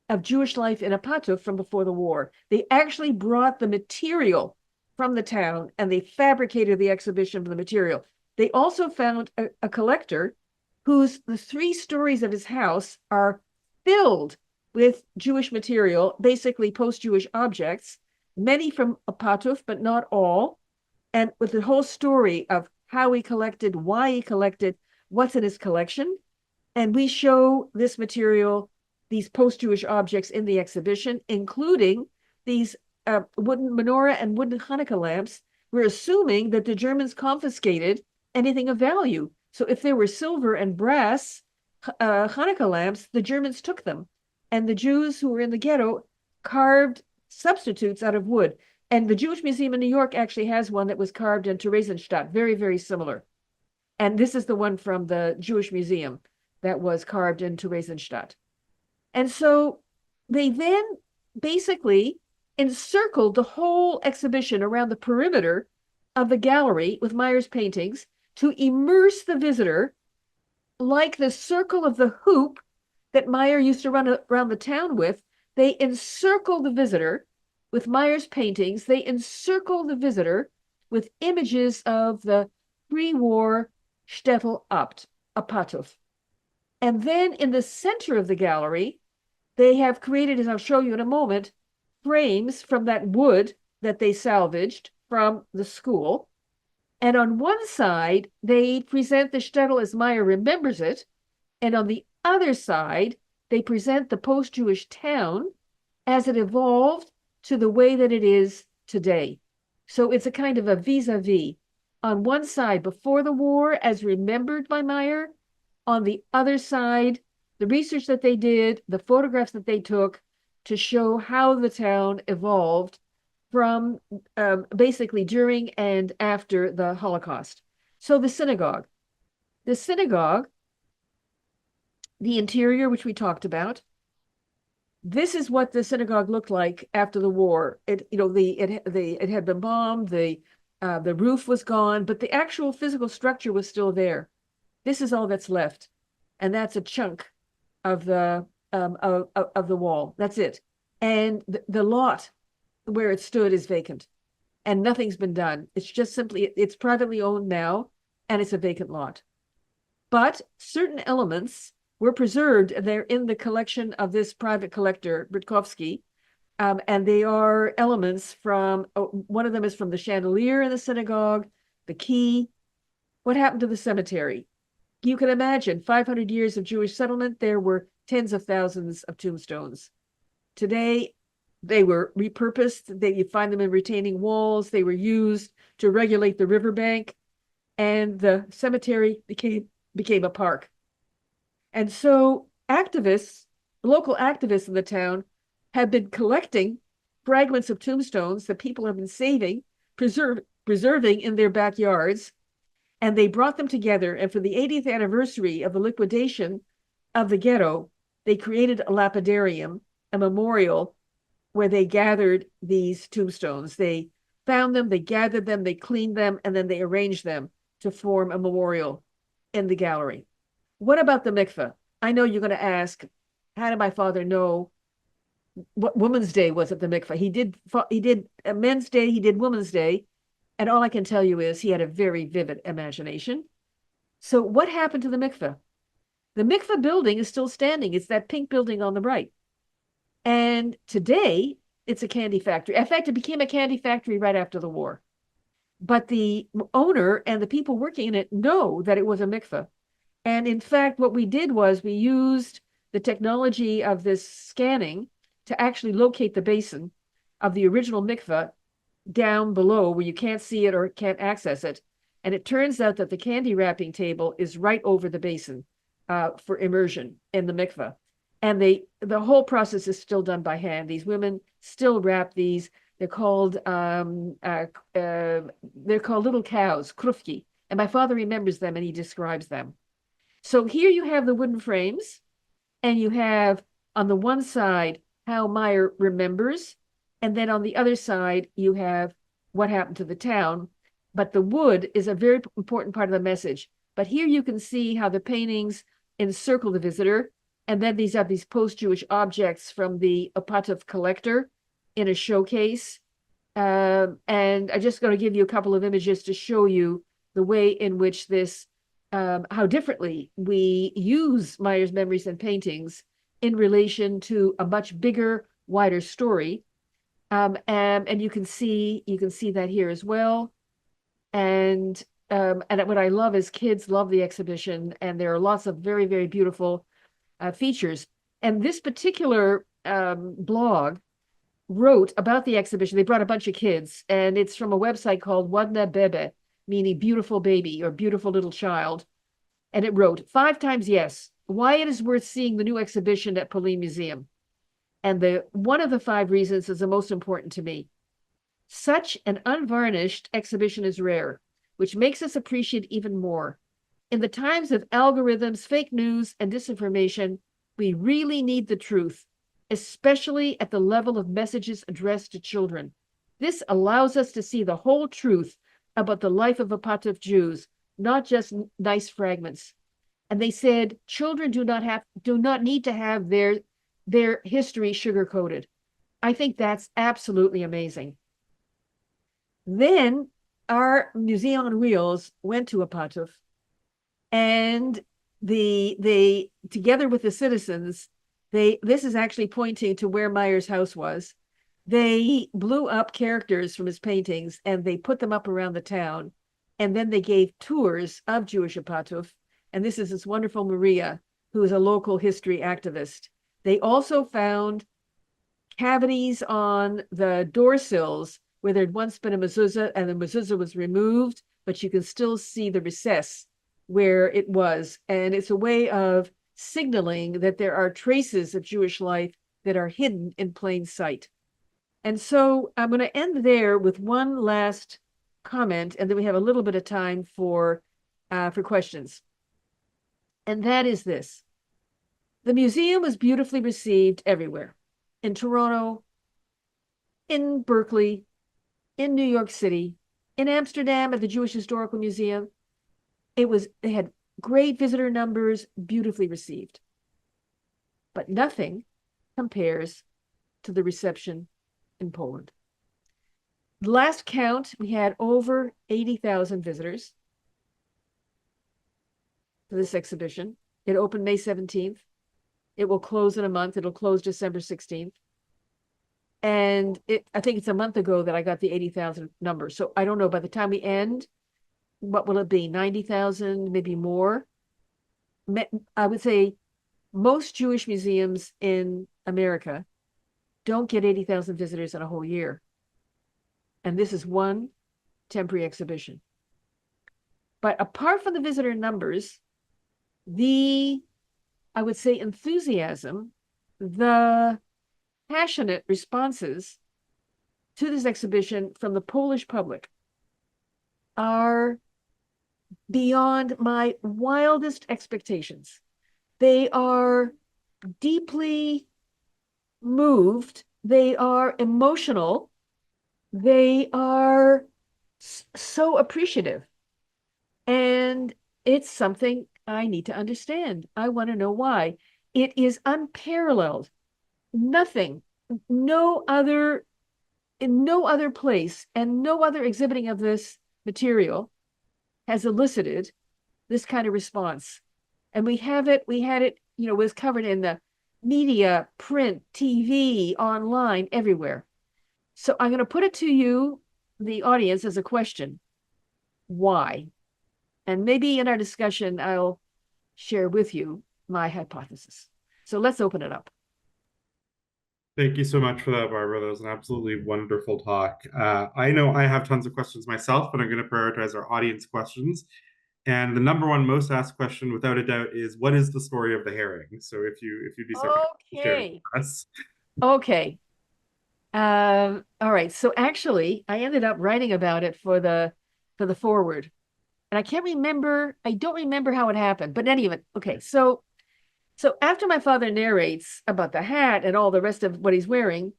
of Jewish life in Opatów from before the war. They actually brought the material from the town and they fabricated the exhibition from the material. They also found a collector the 3 stories of his house are filled with Jewish material, basically post-Jewish objects, many from Opatów, but not all, and with the whole story of how he collected, why he collected, what's in his collection. And we show this material, these post-Jewish objects in the exhibition, including these wooden menorah and wooden Hanukkah lamps. We're assuming that the Germans confiscated anything of value. So if there were silver and brass Hanukkah lamps, the Germans took them. And the Jews who were in the ghetto carved substitutes out of wood. And the Jewish Museum in New York actually has one that was carved in Theresienstadt, very, very similar. And this is the one from the Jewish Museum that was carved in Theresienstadt. And so they then basically encircled the whole exhibition around the perimeter of the gallery with Meyer's paintings to immerse the visitor like the circle of the hoop that Meyer used to run around the town with. They encircle the visitor with Meyer's paintings. They encircle the visitor with images of the pre-war shtetl Opatów. And then in the center of the gallery, they have created, as I'll show you in a moment, frames from that wood that they salvaged from the school. And on one side, they present the shtetl as Meyer remembers it. And on the other side, they present the post-Jewish town as it evolved to the way that it is today. So it's a kind of a vis-a-vis. On one side, before the war, as remembered by Meyer. On the other side, the research that they did, the photographs that they took to show how the town evolved from basically during and after the Holocaust. So the synagogue, the interior, which we talked about, this is what the synagogue looked like after the war. It had been bombed, the roof was gone, but the actual physical structure was still there. This is all that's left, and that's a chunk of the wall. That's it. And the lot where it stood is vacant, and nothing's been done. It's just simply, it's privately owned now, and it's a vacant lot. But certain elements were preserved, and they're in the collection of this private collector, Britkovsky, and they are elements from, one of them is from the chandelier in the synagogue, the key. What happened to the cemetery? You can imagine 500 years of Jewish settlement, there were tens of thousands of tombstones. Today, they were repurposed. You find them in retaining walls. They were used to regulate the riverbank, and the cemetery became a park. And so activists, local activists in the town, have been collecting fragments of tombstones that people have been saving, preserving in their backyards, and they brought them together. And for the 80th anniversary of the liquidation of the ghetto, they created a lapidarium, a memorial, where they gathered these tombstones. They found them, they gathered them, they cleaned them, and then they arranged them to form a memorial in the gallery. What about the mikveh? I know you're going to ask, how did my father know what Women's Day was at the mikveh? He did a Men's Day, he did Women's Day, and all I can tell you is he had a very vivid imagination. So what happened to the mikveh? The mikveh building is still standing. It's that pink building on the right. And today, it's a candy factory. In fact, it became a candy factory right after the war. But the owner and the people working in it know that it was a mikveh. And in fact, what we did was we used the technology of this scanning to actually locate the basin of the original mikveh down below where you can't see it or can't access it. And it turns out that the candy wrapping table is right over the basin for immersion in the mikveh. And the whole process is still done by hand. These women still wrap these. They're called little cows, krufki. And my father remembers them and he describes them. So here you have the wooden frames, and you have on the one side how Meyer remembers, and then on the other side you have what happened to the town. But the wood is a very important part of the message. But here you can see how the paintings encircle the visitor, and then these have these post-Jewish objects from the Opatów collector in a showcase. And I'm just going to give you a couple of images to show you the way in which this, how differently we use Meyer's memories and paintings in relation to a much bigger, wider story. And you can see that here as well. And what I love is kids love the exhibition, and there are lots of very, very beautiful features. And this particular blog wrote about the exhibition. They brought a bunch of kids, and it's from a website called Ładne Bebe, meaning beautiful baby or beautiful little child. And it wrote, 5 times yes, why it is worth seeing the new exhibition at POLIN Museum. And one of the 5 reasons is the most important to me. Such an unvarnished exhibition is rare, which makes us appreciate even more. In the times of algorithms, fake news, and disinformation, we really need the truth, especially at the level of messages addressed to children. This allows us to see the whole truth about the life of Opatów Jews, not just nice fragments. And they said children do not need to have their history sugar-coated. I think that's absolutely amazing. Then our Museum on Wheels went to Opatów, and they together with the citizens, this is actually pointing to where Meyer's house was. They blew up characters from his paintings and they put them up around the town. And then they gave tours of Jewish Opatów. And this is this wonderful Maria, who is a local history activist. They also found cavities on the door sills where there'd once been a mezuzah, and the mezuzah was removed, but you can still see the recess where it was. And it's a way of signaling that there are traces of Jewish life that are hidden in plain sight. And so I'm going to end there with one last comment, and then we have a little bit of time for questions. And that is this. The museum was beautifully received everywhere. In Toronto, in Berkeley, in New York City, in Amsterdam at the Jewish Historical Museum. They had great visitor numbers, beautifully received. But nothing compares to the reception in Poland. The last count, we had over 80,000 visitors to this exhibition. It opened May 17th. It will close in a month. It'll close December 16th. And I think it's a month ago that I got the 80,000 number. So I don't know, by the time we end, what will it be? 90,000, maybe more? I would say most Jewish museums in America don't get 80,000 visitors in a whole year. And this is one temporary exhibition. But apart from the visitor numbers, I would say enthusiasm, the passionate responses to this exhibition from the Polish public are beyond my wildest expectations. They are deeply moved. They are emotional. They are so appreciative. And it's something I need to understand. I want to know why. It is unparalleled. Nothing, in no other place and no other exhibiting of this material has elicited this kind of response. And we had it, was covered in the media, print, TV, online, everywhere. So I'm going to put it to you, the audience, as a question. Why? And maybe in our discussion, I'll share with you my hypothesis. So let's open it up. Thank you so much for that, Barbara. That was an absolutely wonderful talk. I know I have tons of questions myself, but I'm going to prioritize our audience questions. And the number one most asked question, without a doubt, is what is the story of the herring? So if you'd be so kind to share with Okay. us. Okay. All right. So actually, I ended up writing about it for the forward. And I don't remember how it happened, but anyway, okay. So after my father narrates about the hat and all the rest of what he's wearing,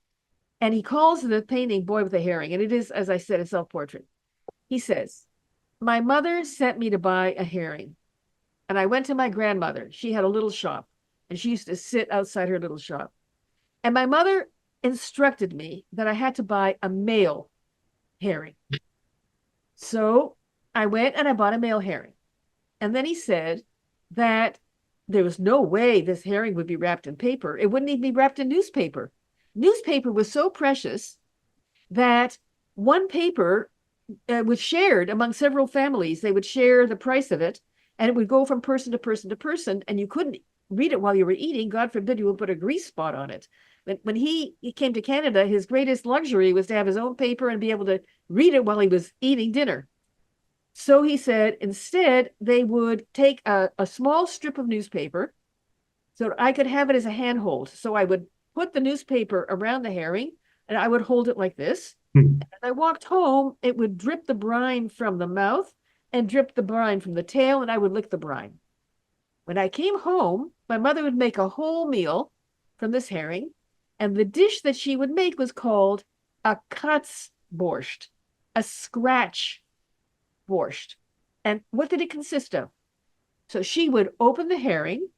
and he calls the painting Boy with a Herring, and it is, as I said, a self-portrait. He says, my mother sent me to buy a herring, and I went to my grandmother. She had a little shop, and she used to sit outside her little shop. And my mother instructed me that I had to buy a male herring. So I went and I bought a male herring. And then he said that there was no way this herring would be wrapped in paper. It wouldn't even be wrapped in newspaper. Newspaper was so precious that one paper was shared among several families. They would share the price of it, and it would go from person to person to person, and you couldn't read it while you were eating. God forbid you would put a grease spot on it. When he came to Canada, his greatest luxury was to have his own paper and be able to read it while he was eating dinner. So he said instead they would take a small strip of newspaper so that I could have it as a handhold. So I would put the newspaper around the herring and I would hold it like this. As I walked home, it would drip the brine from the mouth and drip the brine from the tail, and I would lick the brine. When I came home, my mother would make a whole meal from this herring, and the dish that she would make was called a katzborscht, a scratch borscht. And what did it consist of? So she would open the herring,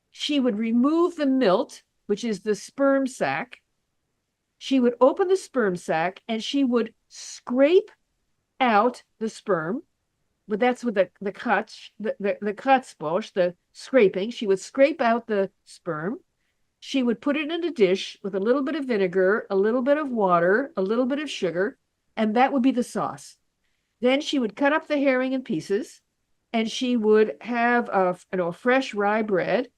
she would remove the milt, which is the sperm sac. She would open the sperm sac and she would scrape out the sperm. But that's with the katzborscht, the scraping. She would scrape out the sperm. She would put it in a dish with a little bit of vinegar, a little bit of water, a little bit of sugar, and that would be the sauce. Then she would cut up the herring in pieces, and she would have a fresh rye bread,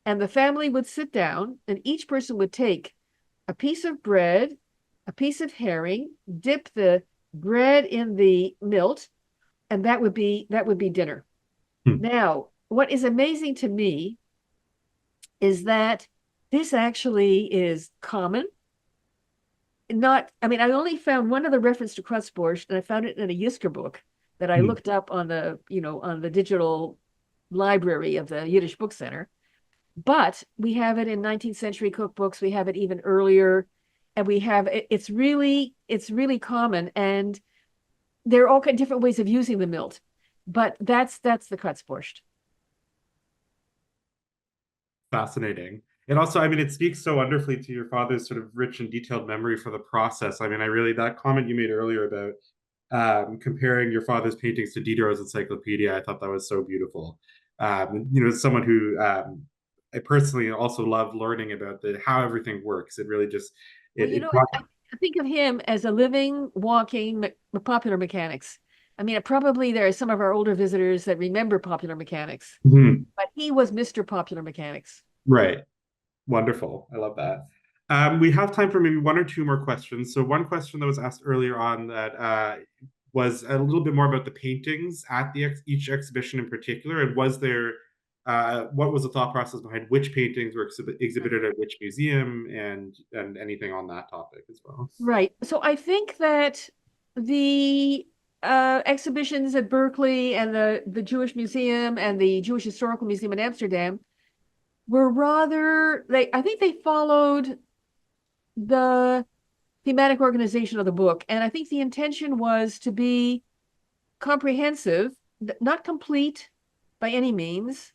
and the family would sit down, and each person would take a piece of bread, a piece of herring, dip the bread in the milt, and that would be dinner. Now, what is amazing to me is that this actually is common. I mean, I only found one other reference to Kratzborscht, and I found it in a Yisker book that I looked up on the digital library of the Yiddish Book Center. But we have it in 19th century cookbooks. We have it even earlier, and we have it's really common, and there are all kinds of different ways of using the milt. But that's the Kratzborscht. Fascinating. And also, I mean, it speaks so wonderfully to your father's sort of rich and detailed memory for the process. I mean, that comment you made earlier about comparing your father's paintings to Diderot's encyclopedia, I thought that was so beautiful. As someone who I personally also love learning about how everything works. It really just Well, it I think of him as a living, walking popular mechanics. I mean, probably there are some of our older visitors that remember popular mechanics, but he was Mr. Popular Mechanics. Right. Wonderful. I love that. We have time for maybe one or two more questions. So one question that was asked earlier on that was a little bit more about the paintings at each exhibition in particular, and what was the thought process behind which paintings were exhibited at which museum, and anything on that topic as well. Right. So I think that the exhibitions at Berkeley and the Jewish Museum and the Jewish Historical Museum in Amsterdam were I think they followed the thematic organization of the book. And I think the intention was to be comprehensive, not complete by any means,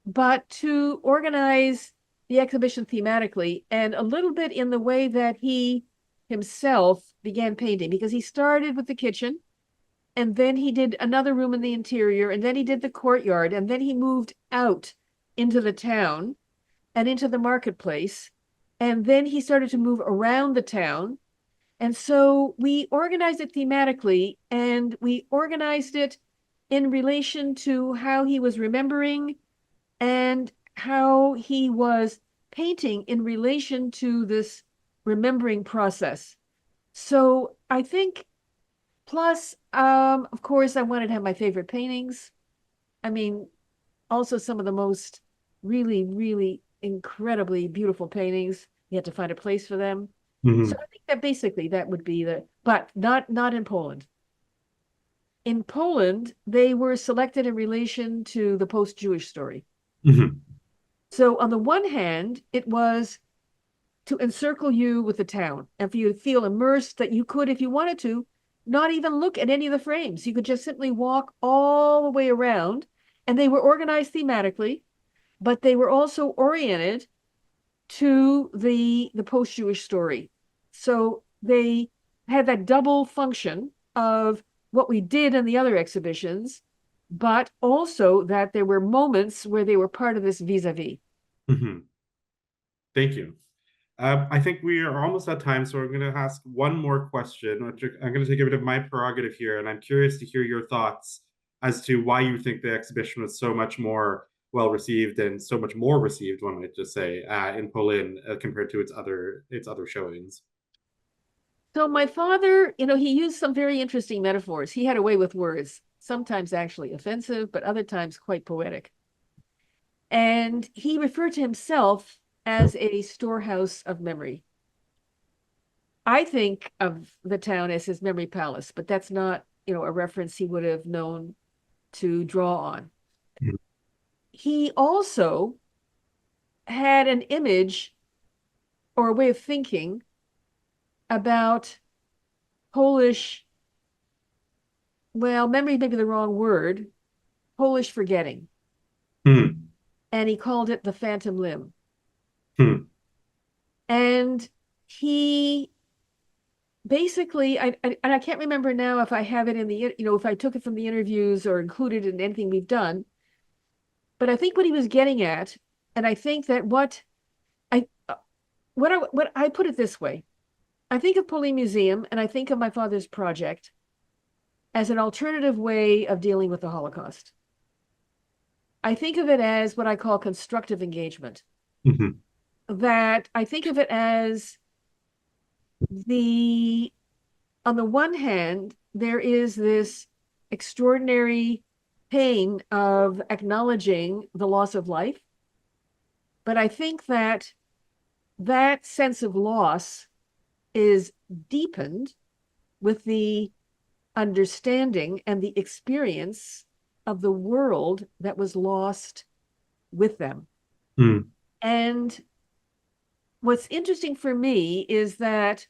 but to organize the exhibition thematically and a little bit in the way that he himself began painting, because he started with the kitchen and then he did another room in the interior, and then he did the courtyard, and then he moved out into the town and into the marketplace, and then he started to move around the town. And so we organized it thematically, and we organized it in relation to how he was remembering and how he was painting in relation to this remembering process. So I think, plus, of course, I wanted to have my favorite paintings. I mean, also some of the most really, really incredibly beautiful paintings. You had to find a place for them. So Hmm. I think that basically that would be but not in Poland. In Poland, they were selected in relation to the post-Jewish story. Hmm. So on the one hand, it was to encircle you with the town and for you to feel immersed that you could, if you wanted to, not even look at any of the frames. You could just simply walk all the way around, and they were organized thematically, but they were also oriented to the post-Jewish story. So they had that double function of what we did in the other exhibitions, but also that there were moments where they were part of this vis-a-vis. Hmm. Thank you. I think we are almost at time, so I'm going to ask one more question, which I'm going to take a bit of my prerogative here, and I'm curious to hear your thoughts as to why you think the exhibition was so much more well received and so much more received, one might just say, in Poland compared to its other showings. So my father, he used some very interesting metaphors. He had a way with words, sometimes actually offensive, but other times quite poetic. And he referred to himself as a storehouse of memory. I think of the town as his memory palace, but that's not, a reference he would have known to draw on. He also had an image or a way of thinking about Polish, well, memory may be the wrong word, Polish forgetting. Hmm. And he called it the phantom limb. Hmm. And he basically, and I can't remember now if I have it in if I took it from the interviews or included it in anything we've done, but I think what he was getting at, and I think that I, what I put it this way, I think of POLIN Museum and I think of my father's project as an alternative way of dealing with the Holocaust. I think of it as what I call constructive engagement. Hmm. That I think of it as the on the one hand, there is this extraordinary pain of acknowledging the loss of life. But I think that that sense of loss is deepened with the understanding and the experience of the world that was lost with them. Hmm. And what's interesting for me is that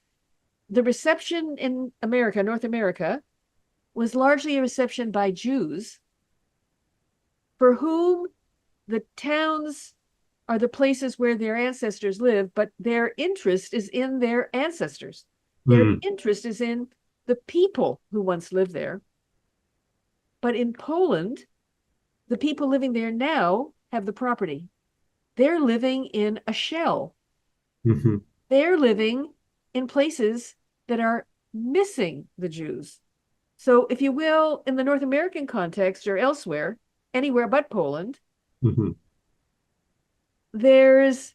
the reception in America, North America, was largely a reception by Jews for whom the towns are the places where their ancestors live, but their interest is in their ancestors. Their Hmm. interest is in the people who once lived there. But in Poland, the people living there now have the property. They're living in a shell. Hmm. They're living in places that are missing the Jews. So, if you will, in the North American context or elsewhere, anywhere but Poland, Hmm. there's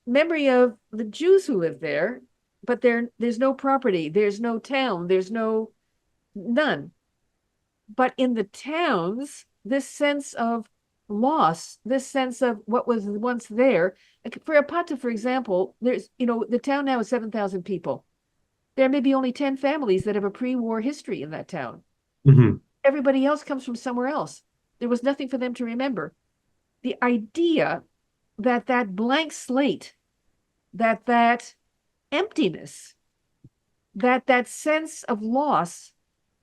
memory of the Jews who live there, but there's no property, there's no town, there's none. But in the towns, this sense of loss, this sense of what was once there. Like for Opatów, for example, the town now is 7,000 people. There may be only 10 families that have a pre-war history in that town. Hmm. Everybody else comes from somewhere else. There was nothing for them to remember. The idea that that blank slate, that emptiness, that sense of loss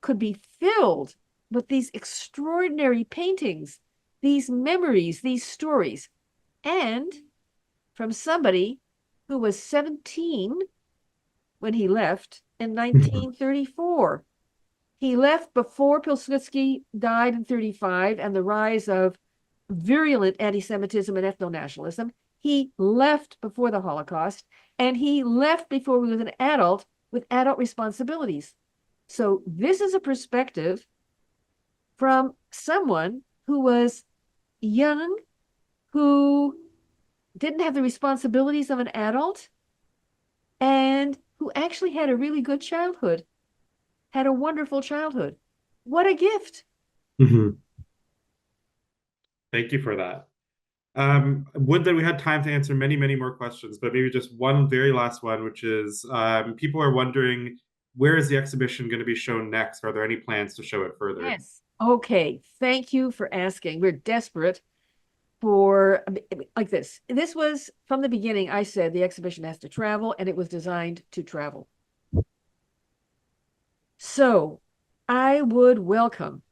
could be filled with these extraordinary paintings, these memories, these stories, and from somebody who was 17 when he left in Hmm. 1934. He left before Pilsudski died in 35 and the rise of virulent anti-Semitism and ethno-nationalism. He left before the Holocaust, and he left before he was an adult with adult responsibilities. So this is a perspective from someone who was young, who didn't have the responsibilities of an adult, and who actually had a really good childhood, had a wonderful childhood. What a gift. Hmm. Thank you for that. Would that we had time to answer many, many more questions, but maybe just one very last one, which is people are wondering, where is the exhibition going to be shown next? Are there any plans to show it further? Yes. Okay. Thank you for asking. We're desperate for like this. This was from the beginning. I said the exhibition has to travel, and it was designed to travel. So I would welcome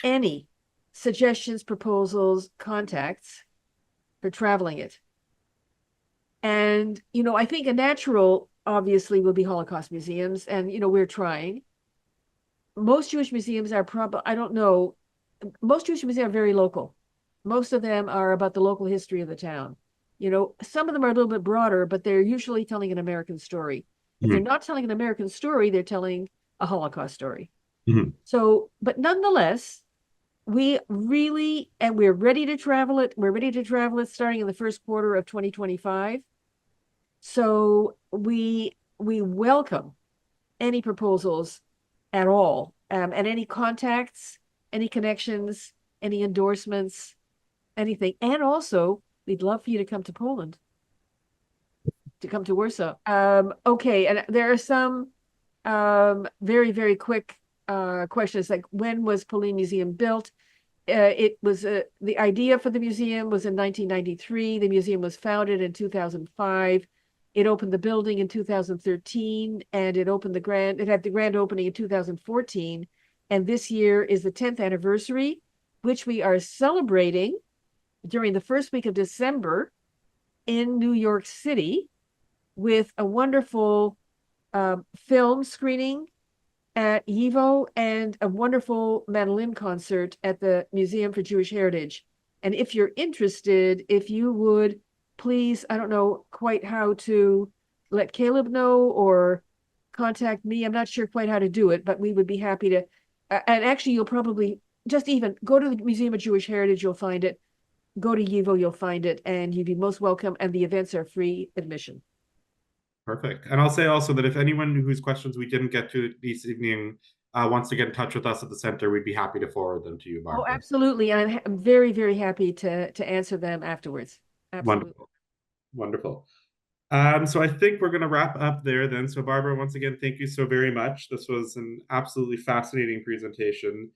any suggestions, proposals, contacts for traveling it. And, I think a natural, obviously, will be Holocaust museums. And, we're trying. Most Jewish museums are probably, I don't know, most Jewish museums are very local. Most of them are about the local history of the town. Some of them are a little bit broader, but they're usually telling an American story. If they're not telling an American story, they're telling a Holocaust story. So, but nonetheless, we're ready to travel it. We're ready to travel it starting in the first quarter of 2025. So we welcome any proposals at all, and any contacts, any connections, any endorsements, anything. And also, we'd love for you to come to Poland, to come to Warsaw. Okay, and there are some very, very quick questions, like when was POLIN Museum built? It was the idea for the museum was in 1993. The museum was founded in 2005. It opened the building in 2013, and it had the grand opening in 2014. And this year is the 10th anniversary, which we are celebrating during the first week of December in New York City with a wonderful film screening at YIVO and a wonderful mandolin concert at the Museum for Jewish Heritage. And if you're interested, if you would please, I don't know quite how to let Caleb know or contact me. I'm not sure quite how to do it, but we would be happy to. And actually, you'll probably just even go to the Museum of Jewish Heritage, you'll find it. Go to YIVO, you'll find it, and you'd be most welcome. And the events are free admission. Perfect. And I'll say also that if anyone whose questions we didn't get to this evening wants to get in touch with us at the center, we'd be happy to forward them to you, Barbara. Oh, absolutely. And I'm very, very happy to answer them afterwards. Absolutely. Wonderful. So I think we're going to wrap up there then. So Barbara, once again, thank you so very much. This was an absolutely fascinating presentation,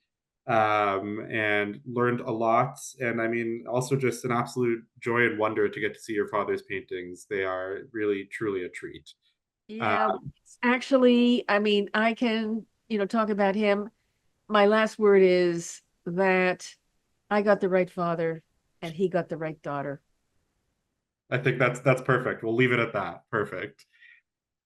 and learned a lot. And I mean, also just an absolute joy and wonder to get to see your father's paintings. They are really, truly a treat. Yeah, actually, I mean, I can, talk about him. My last word is that I got the right father and he got the right daughter. I think that's perfect. We'll leave it at that. Perfect.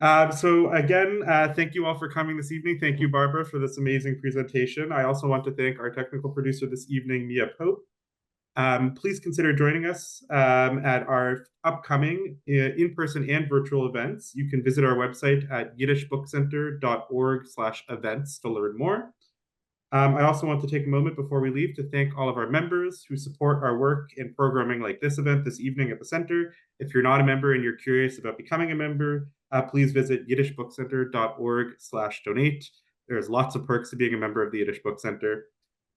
So again, thank you all for coming this evening. Thank you, Barbara, for this amazing presentation. I also want to thank our technical producer this evening, Mia Pope. Please consider joining us at our upcoming in-person and virtual events. You can visit our website at yiddishbookcenter.org/events to learn more. I also want to take a moment before we leave to thank all of our members who support our work in programming like this event this evening at the center. If you're not a member and you're curious about becoming a member, please visit yiddishbookcenter.org/donate. There's lots of perks to being a member of the Yiddish Book Center.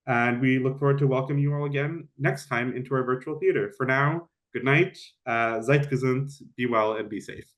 And we look forward to welcoming you all again next time into our virtual theater. For now, good night, seid gesund, be well, and be safe.